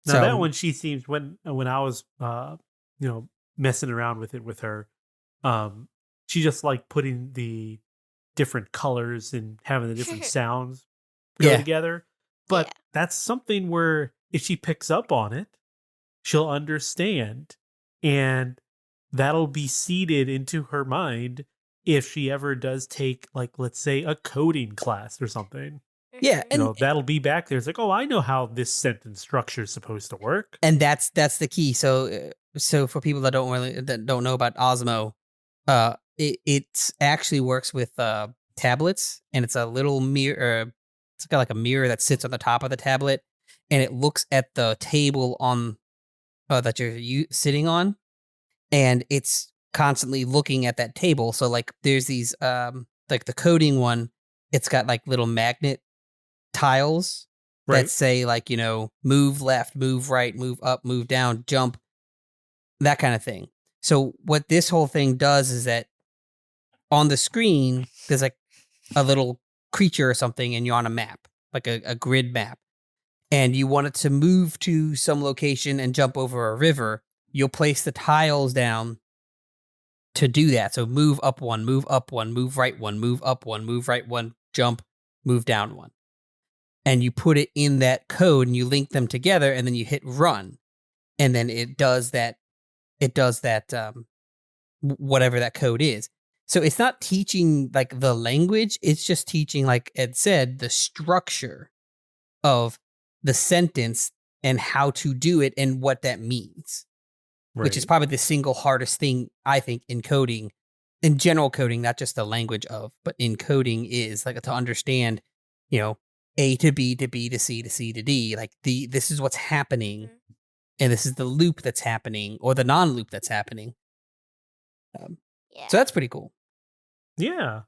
Speaker 2: Now that one, she seems, when I was messing around with it with her, she just liked putting the different colors and having the different sounds go together. But that's something where if she picks up on it, she'll understand, and that'll be seeded into her mind if she ever does take, like, let's say, a coding class or something.
Speaker 1: Yeah, and
Speaker 2: that'll be back there. It's like, oh, I know how this sentence structure is supposed to work,
Speaker 1: and that's the key. So for people that don't know about Osmo, it actually works with tablets, and it's a little mirror. It's got like a mirror that sits on the top of the tablet, and it looks at the table on that you're sitting on, and it's constantly looking at that table. So like, there's these like the coding one, it's got like little magnet tiles that say, like, move left, move right, move up, move down, jump, that kind of thing. So what this whole thing does is that on the screen, there's like a little creature or something, and you're on a map, like a grid map, and you want it to move to some location and jump over a river. You'll place the tiles down to do that. So move up one, move up one, move right one, move up one, move right one, jump, move down one. And you put it in that code, and you link them together, and then you hit run, and then it does that. Whatever that code is. So it's not teaching like the language, it's just teaching, like Ed said, the structure of the sentence and how to do it and what that means. Which is probably the single hardest thing, I think, in coding, in general coding, not just the language of, but in coding, is like to understand, A to B to B to C to C to D, like this is what's happening, and this is the loop that's happening, or the non-loop that's happening. So that's pretty cool.
Speaker 2: Yeah.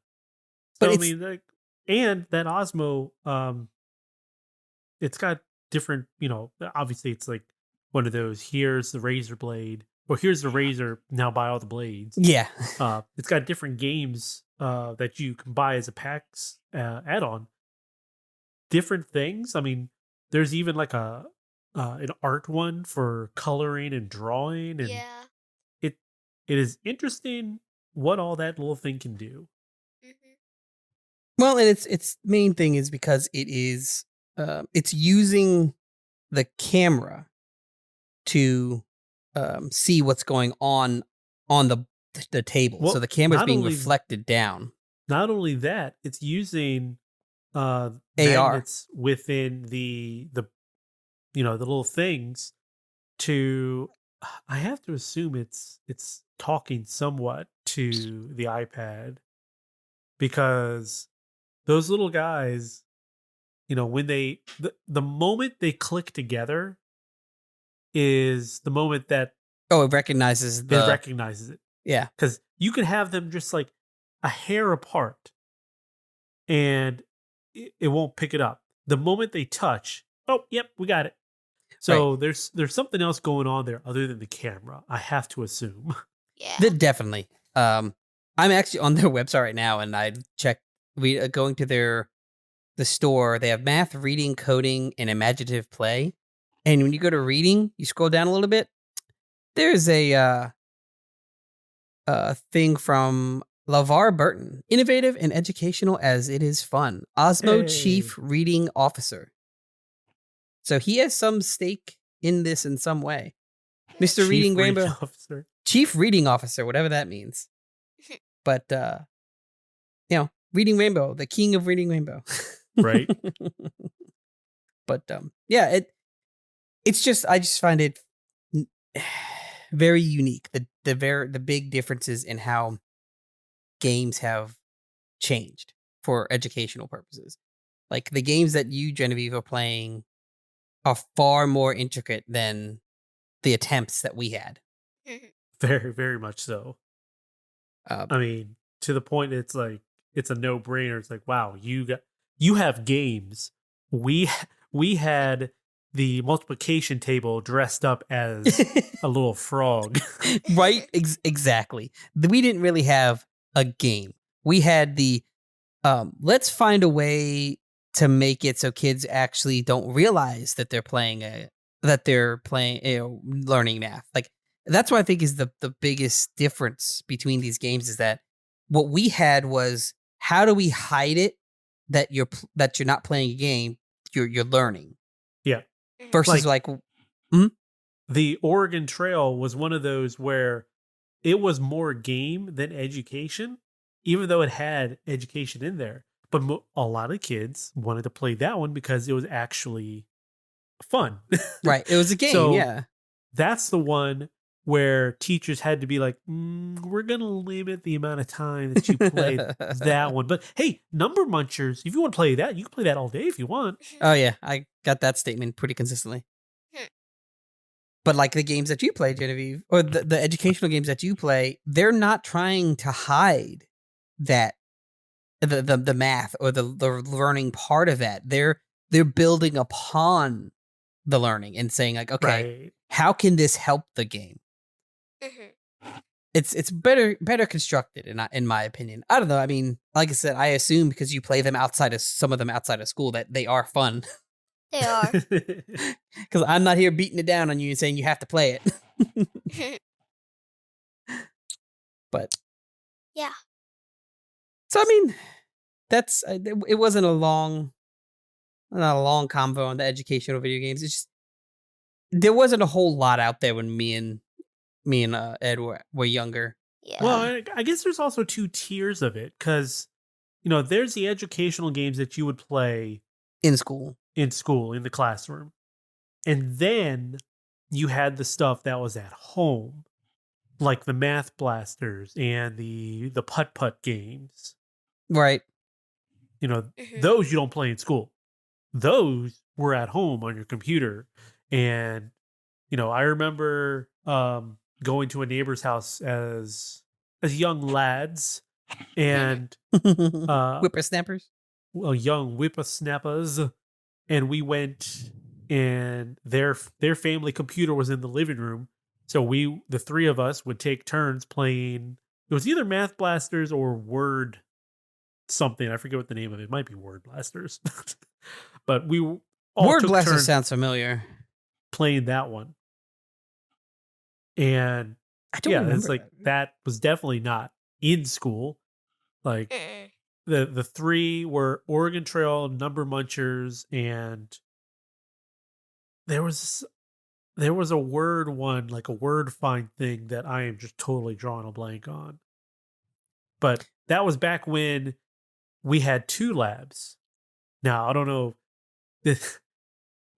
Speaker 1: But
Speaker 2: so, and that Osmo, it's got different, obviously it's like one of those, here's the razor blade, or here's the razor, now buy all the blades.
Speaker 1: Yeah.
Speaker 2: It's got different games that you can buy as a PAX add-on. Different things. I mean, there's even like an art one for coloring and drawing, and it is interesting what all that little thing can do.
Speaker 1: Well, and its main thing is because it is it's using the camera to see what's going on the table.
Speaker 2: Well,
Speaker 1: so the camera's being reflected down.
Speaker 2: Not only that, it's using magnets within the little things to, I have to assume it's talking somewhat to the iPad, because those little guys, when the moment they click together is the moment that
Speaker 1: it recognizes
Speaker 2: it.
Speaker 1: Yeah,
Speaker 2: because you could have them just like a hair apart, and it won't pick it up. The moment they touch, oh, yep, we got it. So there's something else going on there other than the camera, I have to assume.
Speaker 3: Yeah.
Speaker 1: Definitely. I'm actually on their website right now, and I checked. We going to the store. They have math, reading, coding, and imaginative play. And when you go to reading, you scroll down a little bit. There's a thing from LeVar Burton, innovative and educational as it is fun. Osmo Chief Reading Officer. So he has some stake in this in some way. Mr. Reading Rainbow.
Speaker 2: Officer.
Speaker 1: Chief Reading Officer, whatever that means. But, Reading Rainbow, the king of Reading Rainbow.
Speaker 2: Right.
Speaker 1: But, it's just, I just find it very unique. The big differences in how games have changed for educational purposes. Like the games that you, Genevieve, are playing are far more intricate than the attempts that we had.
Speaker 2: Very, very much so. I mean, to the point it's like it's a no-brainer. It's like, wow, you have games. We had the multiplication table dressed up as a little frog.
Speaker 1: Right? Exactly. We didn't really have a game. We had the let's find a way to make it so kids actually don't realize that they're playing learning math. Like that's what I think is the biggest difference between these games is that what we had was how do we hide it that you're not playing a game, you're learning.
Speaker 2: Yeah.
Speaker 1: Versus
Speaker 2: the Oregon Trail was one of those where it was more game than education, even though it had education in there. But a lot of kids wanted to play that one because it was actually fun.
Speaker 1: Right. It was a game,
Speaker 2: so
Speaker 1: yeah.
Speaker 2: That's the one where teachers had to be like, we're going to limit the amount of time that you play that one. But hey, Number Munchers, if you want to play that, you can play that all day if you want.
Speaker 1: Oh, yeah. I got that statement pretty consistently. But like the games that you play, Genevieve, or the educational games that you play, they're not trying to hide that the math or the learning part of that. They're building upon the learning and saying like, okay, how can this help the game? It's better constructed in my opinion. I don't know. I mean, like I said, I assume because you play them some of them outside of school that they are fun.
Speaker 3: They are.
Speaker 1: Because I'm not here beating it down on you and saying you have to play it. But
Speaker 3: yeah.
Speaker 1: So I mean, that's it wasn't not a long convo on the educational video games. It's just there wasn't a whole lot out there when me and Ed were younger.
Speaker 3: Yeah.
Speaker 2: Well, I guess there's also two tiers of it because, there's the educational games that you would play
Speaker 1: in school, in
Speaker 2: the classroom. And then you had the stuff that was at home, like the Math Blasters and the putt-putt games.
Speaker 1: Right.
Speaker 2: Those you don't play in school. Those were at home on your computer. And, I remember going to a neighbor's house as young lads and
Speaker 1: whippersnappers.
Speaker 2: Well, young whippersnappers, and we went and their family computer was in the living room. So the three of us would take turns playing. It was either Math Blasters or Word something. I forget what the name of it. It might be Word Blasters. But we all
Speaker 1: Word
Speaker 2: took
Speaker 1: Blasters
Speaker 2: turns
Speaker 1: sounds familiar.
Speaker 2: Playing that one. And
Speaker 1: I don't remember
Speaker 2: it's like that was definitely not in school. Like the three were Oregon Trail, Number Munchers, and there was a word one, like a word find thing that I am just totally drawing a blank on. But that was back when we had 2 labs. Now, I don't know.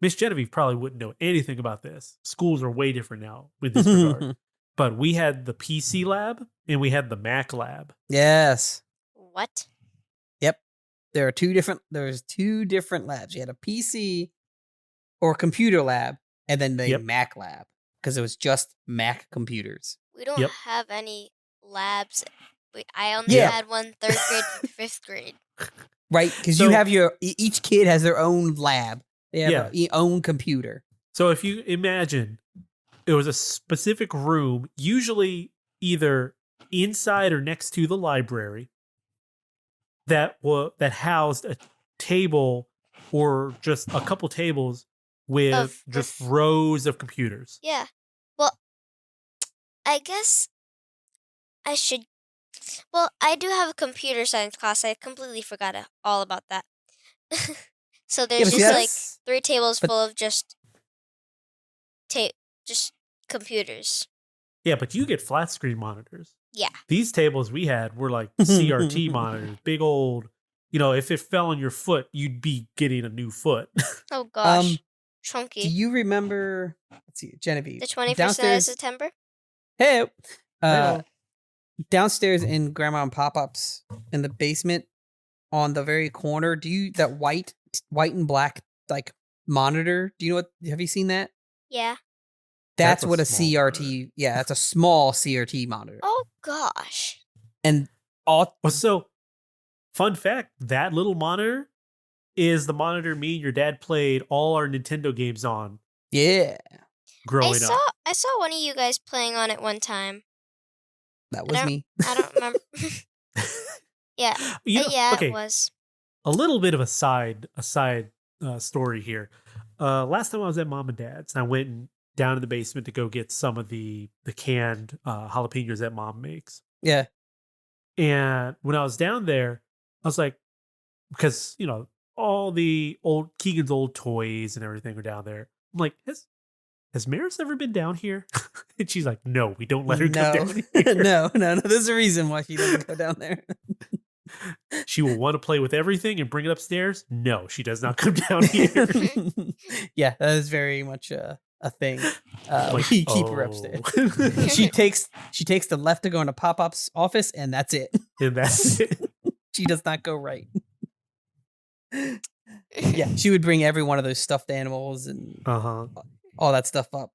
Speaker 2: Miss Genevieve probably wouldn't know anything about this. Schools are way different now with this regard. But we had the PC lab and we had the Mac lab.
Speaker 1: Yes.
Speaker 3: What?
Speaker 1: Yep. There's 2 different labs. You had a PC or computer lab and then the Mac lab because it was just Mac computers.
Speaker 3: We don't have any labs I only had one 3rd grade to 5th grade.
Speaker 1: Right, because you have each kid has their own lab. They have their own computer.
Speaker 2: So if you imagine it was a specific room, usually either inside or next to the library, that housed a table or just a couple tables with just rows of computers.
Speaker 3: Yeah. Well, I guess I should. Well, I do have a computer science class. I completely forgot all about that. So there's just 3 tables full of just computers.
Speaker 2: Yeah, but you get flat screen monitors.
Speaker 3: Yeah.
Speaker 2: These tables we had were like CRT monitors, big old. If it fell on your foot, you'd be getting a new foot.
Speaker 3: Oh gosh, chunky.
Speaker 1: Do you remember? Let's see, Genevieve.
Speaker 3: The 21st of September.
Speaker 1: Hey, downstairs in Grandma and Pop-Up's in the basement, on the very corner. That white and black like monitor? Do you know what? Have you seen that?
Speaker 3: Yeah.
Speaker 1: That's what a CRT. Monitor. Yeah, that's a small CRT monitor.
Speaker 3: Oh gosh.
Speaker 1: And
Speaker 2: so, fun fact: that little monitor is the monitor me and your dad played all our Nintendo games on.
Speaker 1: Yeah.
Speaker 2: Growing up,
Speaker 3: I saw one of you guys playing on it one time.
Speaker 1: That was me.
Speaker 3: I don't remember. Yeah.
Speaker 2: Okay.
Speaker 3: It was.
Speaker 2: A little bit of a side story here. Last time I was at Mom and Dad's, and I went down in the basement to go get some of the canned jalapenos that Mom makes.
Speaker 1: Yeah. And
Speaker 2: when I was down there, I was like, because all the old Keegan's old toys and everything are down there. I'm like, has Maris ever been down here? And she's like, no, we don't let her go down here.
Speaker 1: No. There's a reason why she doesn't go down there.
Speaker 2: She will want to play with everything and bring it upstairs. No, she does not come down here.
Speaker 1: Yeah, that is very much a thing. We keep her upstairs. She takes the left to go into Pop-Up's office, and that's it.
Speaker 2: And that's it.
Speaker 1: She does not go right. Yeah, she would bring every one of those stuffed animals and all that stuff up.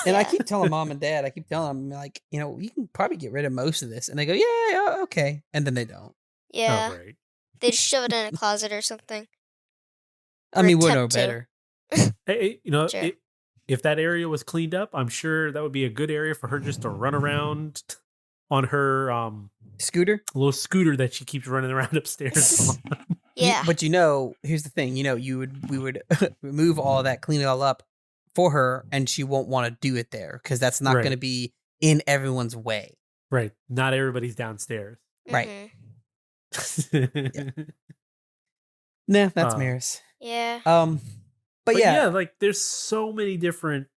Speaker 1: And I keep telling Mom and Dad, them, like, you can probably get rid of most of this. And they go, yeah, okay. And then they don't.
Speaker 3: Yeah. Right. They just shove it in a closet or something.
Speaker 1: I mean, we're no better.
Speaker 2: Hey, sure. If that area was cleaned up, I'm sure that would be a good area for her just to run around on her
Speaker 1: scooter,
Speaker 2: little scooter that she keeps running around upstairs on.
Speaker 3: Yeah.
Speaker 1: But here's the thing. We would remove all that, clean it all up for her, and she won't want to do it there because that's not going to be in everyone's way.
Speaker 2: Right. Not everybody's downstairs.
Speaker 1: Right. Yeah. Nah, that's Maris.
Speaker 3: Yeah.
Speaker 1: But yeah,
Speaker 2: like there's so many different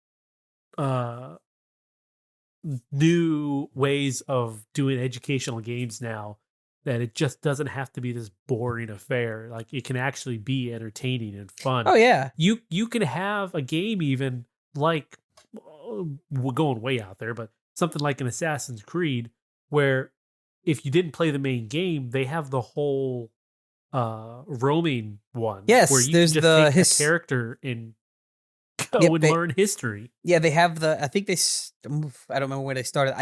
Speaker 2: new ways of doing educational games now that it just doesn't have to be this boring affair. Like it can actually be entertaining and fun.
Speaker 1: Oh yeah.
Speaker 2: You can have a game even like we're going way out there, but something like an Assassin's Creed where if you didn't play the main game, they have the whole roaming one.
Speaker 1: Yes,
Speaker 2: where you
Speaker 1: there's
Speaker 2: can just take a character and go and learn history.
Speaker 1: Yeah, they have I think I don't remember where they started.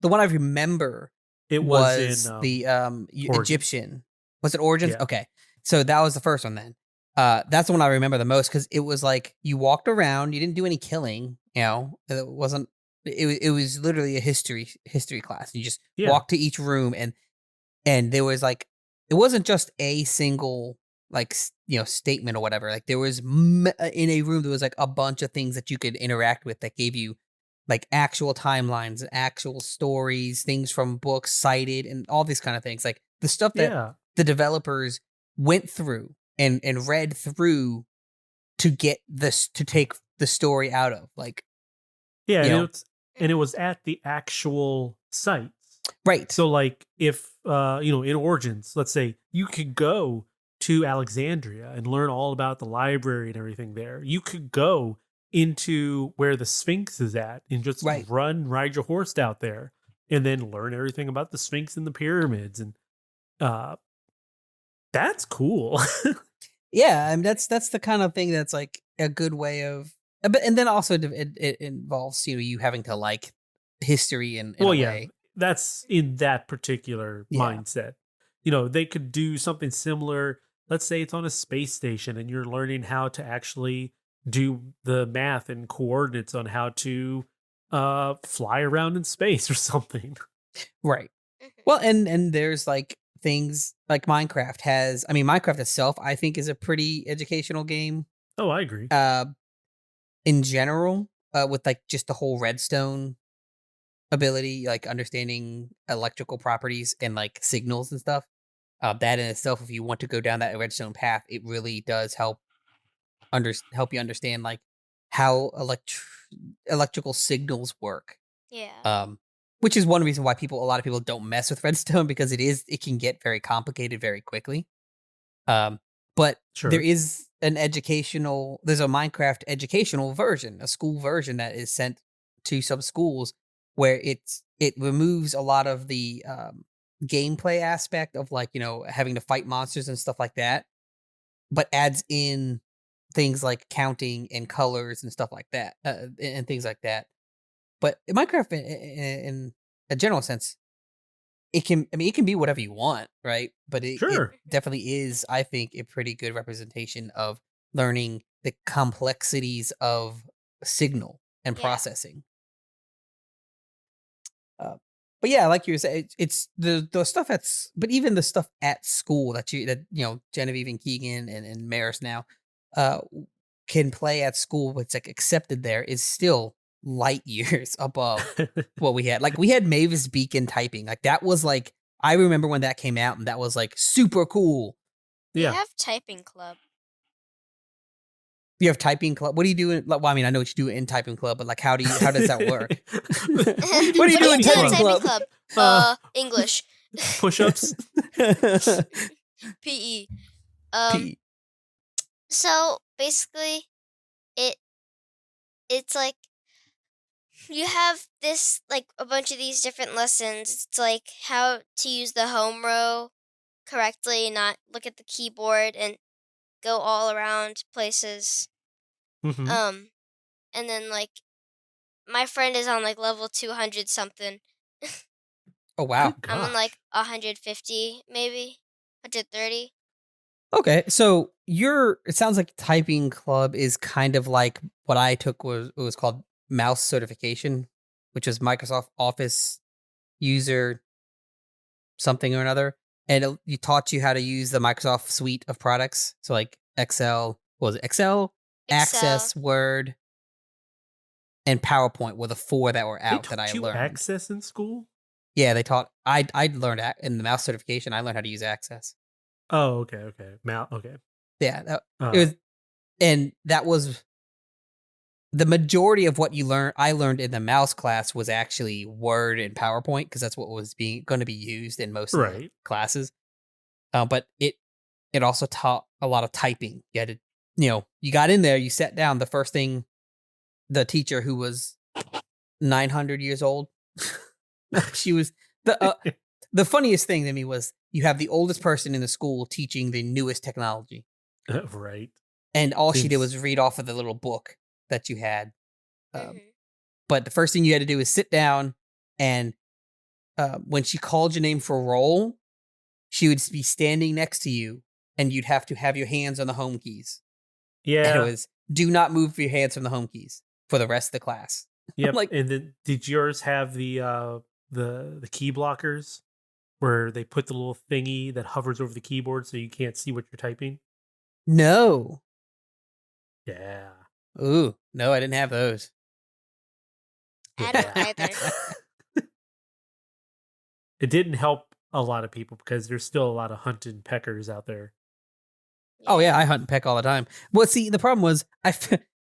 Speaker 1: The one I remember was in the Egyptian. Was it Origins? Yeah. Okay. So that was the first one then. That's the one I remember the most because it was like you walked around, you didn't do any killing, it wasn't it was literally a history class. You just walked to each room and there was like it wasn't just a single like statement or whatever. Like there was in a room there was like a bunch of things that you could interact with that gave you like actual timelines, actual stories, things from books cited, and all these kind of things. Like the stuff that the developers went through and read through to get this to take the story out of. Like
Speaker 2: and it was at the actual sites.
Speaker 1: Right.
Speaker 2: So like if in Origins, let's say you could go to Alexandria and learn all about the library and everything there. You could go into where the Sphinx is at and just ride your horse out there and then learn everything about the Sphinx and the pyramids. And that's cool.
Speaker 1: Yeah, I mean that's the kind of thing that's like a good way of, and then also it involves you having to like history in a way.
Speaker 2: that's in that particular mindset. You know, they could do something similar. Let's say it's on a space station and you're learning how to actually do the math and coordinates on how to fly around in space or something.
Speaker 1: Right. Well, and there's like things like Minecraft has. I mean, Minecraft itself, I think, is a pretty educational game.
Speaker 2: Oh, I agree.
Speaker 1: In general, with like just the whole redstone ability, like understanding electrical properties and like signals and stuff. That in itself, if you want to go down that redstone path, it really does help you understand like how electrical signals work.
Speaker 3: Yeah.
Speaker 1: Which is one reason why a lot of people don't mess with redstone, because it can get very complicated very quickly. But there is there's a Minecraft educational version, a school version that is sent to some schools where it removes a lot of the gameplay aspect of like, having to fight monsters and stuff like that, but adds in things like counting and colors and stuff like that, and things like that. But in Minecraft, in a general sense, it can be whatever you want, right? But it definitely is, I think, a pretty good representation of learning the complexities of signal and processing. But yeah, like you were saying, it's the stuff but even the stuff at school that Genevieve and Keegan and Maris now can play at school, what's like accepted there, is still light years above what we had. Like we had Mavis Beacon typing. Like that was like, I remember when that came out and that was like super cool.
Speaker 3: Yeah. You have typing club.
Speaker 1: You have typing club. What do you do? Well, I mean, I know what you do in typing club, but like, how does that work?
Speaker 3: What do you do in typing club? English.
Speaker 2: Push-ups.
Speaker 3: PE. PE. So basically, it's like you have this like a bunch of these different lessons. It's like how to use the home row correctly, not look at the keyboard and go all around places.
Speaker 2: Mm-hmm.
Speaker 3: And then like my friend is on like level 200 something.
Speaker 1: Oh wow.
Speaker 3: I'm on like 150 maybe, 130.
Speaker 1: Okay, so it sounds like typing club is kind of like what I took was called mouse certification, which is Microsoft Office user something or another. And you taught you how to use the Microsoft suite of products. So like Excel, what was it? Excel, Access, Word, and PowerPoint were the 4 that were out that I learned.
Speaker 2: Access in school?
Speaker 1: Yeah, they taught. I learned in the mouse certification. I learned how to use Access.
Speaker 2: Oh, okay. Okay.
Speaker 1: Yeah, it was, and that was the majority of what I learned in the mouse class was actually Word and PowerPoint, because that's what was going to be used in most of the classes. But it also taught a lot of typing. You had to, you got in there, you sat down. The first thing, the teacher, who was 900 years old, she was the funniest thing to me was you have the oldest person in the school teaching the newest technology.
Speaker 2: Right.
Speaker 1: And all she did was read off of the little book that you had. But the first thing you had to do is sit down, and when she called your name for roll, she would be standing next to you, and you'd have to have your hands on the home keys.
Speaker 2: Yeah.
Speaker 1: And it was, do not move your hands from the home keys for the rest of the class.
Speaker 2: Yep. And then did yours have the key blockers where they put the little thingy that hovers over the keyboard so you can't see what you're typing?
Speaker 1: No.
Speaker 2: Yeah.
Speaker 1: Ooh, no, I didn't have those.
Speaker 3: I don't either.
Speaker 2: It didn't help a lot of people because there's still a lot of hunted peckers out there.
Speaker 1: Oh yeah, I hunt and peck all the time. Well, see, the problem was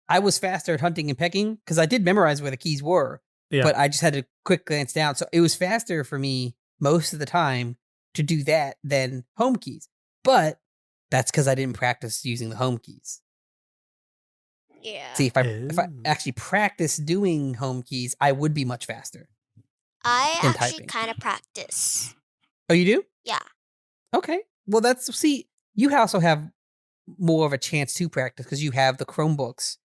Speaker 1: I was faster at hunting and pecking because I did memorize where the keys were, but I just had to quick glance down. So it was faster for me most of the time to do that than home keys. But that's because I didn't practice using the home keys.
Speaker 3: Yeah.
Speaker 1: See, if I actually practice doing home keys, I would be much faster.
Speaker 3: I actually kind of practice.
Speaker 1: Oh, you do?
Speaker 3: Yeah.
Speaker 1: Okay. Well, you also have more of a chance to practice because you have the Chromebooks.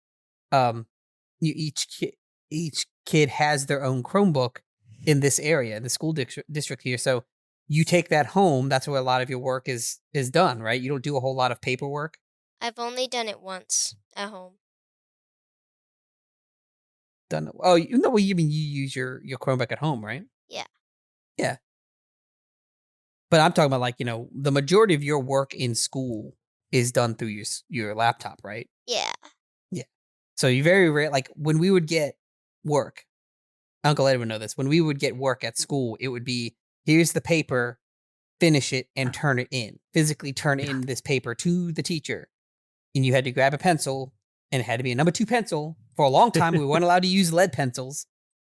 Speaker 1: Each kid has their own Chromebook, in this area, in the school district here. So you take that home. That's where a lot of your work is done, right? You don't do a whole lot of paperwork.
Speaker 3: I've only done it once at home.
Speaker 1: Done. Oh, you know what you mean? You use your Chromebook at home, right?
Speaker 3: Yeah.
Speaker 1: Yeah. But I'm talking about like, the majority of your work in school is done through your laptop, right?
Speaker 3: Yeah.
Speaker 1: Yeah. So you very rare, like when we would get work, Uncle Ed would know this. When we would get work at school, it would be, here's the paper, finish it and turn it in. Physically turn in this paper to the teacher. And you had to grab a pencil, and it had to be a number 2 pencil. For a long time, we weren't allowed to use lead pencils,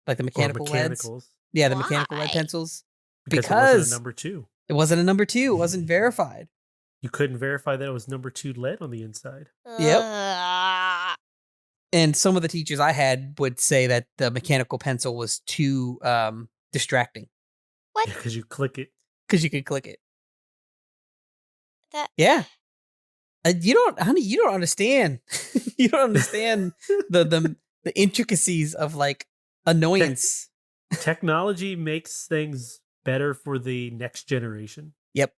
Speaker 1: like the mechanical leads. Yeah, the mechanical lead pencils.
Speaker 2: Because it wasn't a number 2.
Speaker 1: It wasn't a number 2. It wasn't verified.
Speaker 2: You couldn't verify that it was number 2 lead on the inside.
Speaker 1: Yep. And some of the teachers I had would say that the mechanical pencil was too distracting.
Speaker 3: What?
Speaker 2: Because you click it.
Speaker 1: Because you could click it.
Speaker 3: That.
Speaker 1: Yeah. You don't understand. You don't understand the intricacies of like annoyance.
Speaker 2: Technology makes things better for the next generation.
Speaker 1: Yep.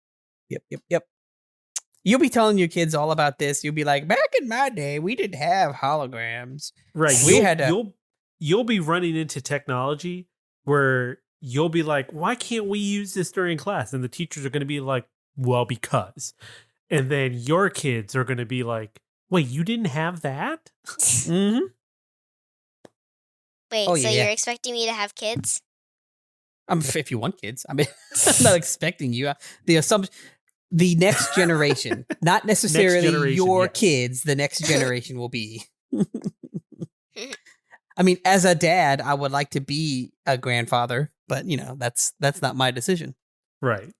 Speaker 1: You'll be telling your kids all about this. You'll be like, back in my day, we didn't have holograms.
Speaker 2: Right. You'll be running into technology where you'll be like, why can't we use this during class? And the teachers are going to be like, well, because. And then your kids are going to be like, wait, you didn't have that?
Speaker 1: Mm-hmm.
Speaker 3: Wait, you're expecting me to have kids?
Speaker 1: If you want kids. I mean, I'm not expecting you. The next generation, not necessarily your kids, the next generation will be. I mean, as a dad, I would like to be a grandfather, but that's not my decision.
Speaker 2: Right.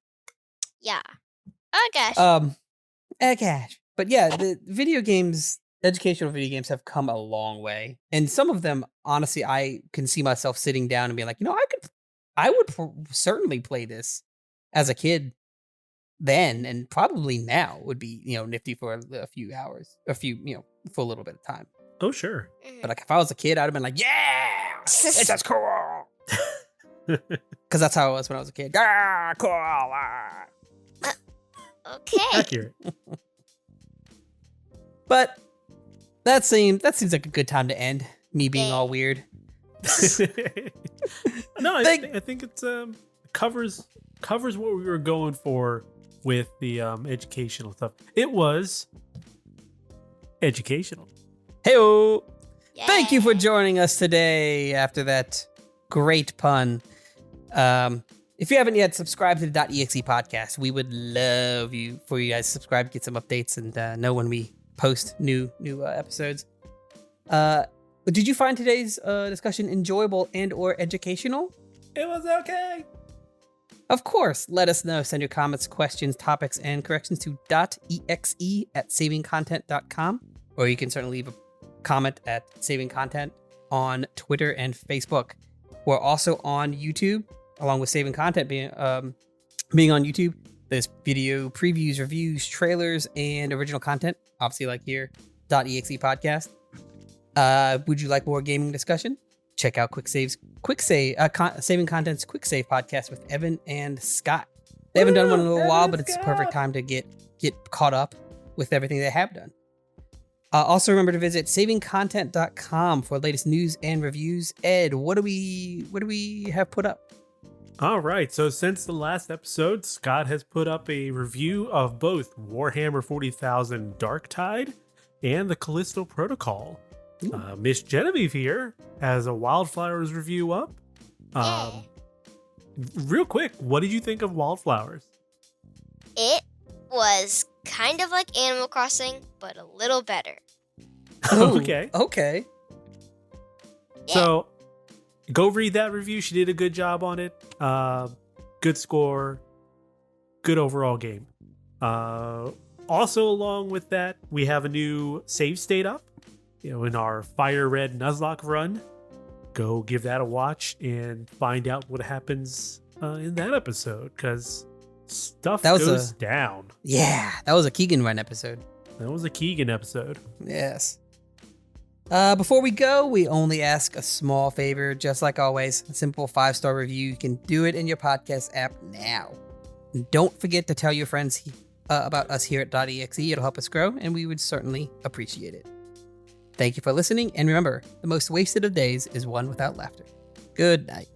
Speaker 3: Yeah. Oh gosh.
Speaker 1: Gosh. But yeah, the educational video games have come a long way. And some of them, honestly, I can see myself sitting down and being like, I would certainly play this as a kid then, and probably now would be, nifty for a few hours, for a little bit of time.
Speaker 2: Oh, sure.
Speaker 1: But like if I was a kid, I'd have been like, yeah, this is cool. Because that's how it was when I was a kid. Ah, cool. Ah.
Speaker 3: Okay.
Speaker 2: Accurate.
Speaker 1: But that seems like a good time to end. Me being all weird.
Speaker 2: No, I think it's covers what we were going for with the educational stuff. It was educational.
Speaker 1: Hey-o! Yeah. Thank you for joining us today after that great pun. If you haven't yet subscribed to the .exe podcast, we would love for you guys to subscribe to get some updates and know when we post new episodes. Did you find today's discussion enjoyable and or educational?
Speaker 2: It was okay.
Speaker 1: Of course, let us know. Send your comments, questions, topics, and corrections to .exe at savingcontent.com, or you can certainly leave a comment at Saving Content on Twitter and Facebook. We're also on YouTube, along with Saving Content being on YouTube. There's video previews, reviews, trailers, and original content, obviously like here, .exe podcast. Would you like more gaming discussion? Check out Saving Content's Quick Save podcast with Evan and Scott. They haven't done one in a little while, but it's the perfect time to get caught up with everything they have done. Also remember to visit savingcontent.com for the latest news and reviews. Ed, what do we have put up?
Speaker 2: All right, so since the last episode, Scott has put up a review of both Warhammer 40,000 Darktide and the Callisto Protocol. Miss Genevieve here has a Wildflowers review up. Real quick, what did you think of Wildflowers?
Speaker 3: It was kind of like Animal Crossing, but a little better.
Speaker 2: Okay.
Speaker 1: Okay.
Speaker 2: Yeah. So, go read that review. She did a good job on it. Good score. Good overall game. Also, along with that, we have a new save state up. In our Fire Red Nuzlocke run. Go give that a watch and find out what happens in that episode, because stuff goes down.
Speaker 1: Yeah, that was a Keegan run episode.
Speaker 2: That was a Keegan episode.
Speaker 1: Yes. Before we go, we only ask a small favor, just like always, a simple 5-star review. You can do it in your podcast app now. And don't forget to tell your friends about us here at dotEXE. It'll help us grow, and we would certainly appreciate it. Thank you for listening, and remember, the most wasted of days is one without laughter. Good night.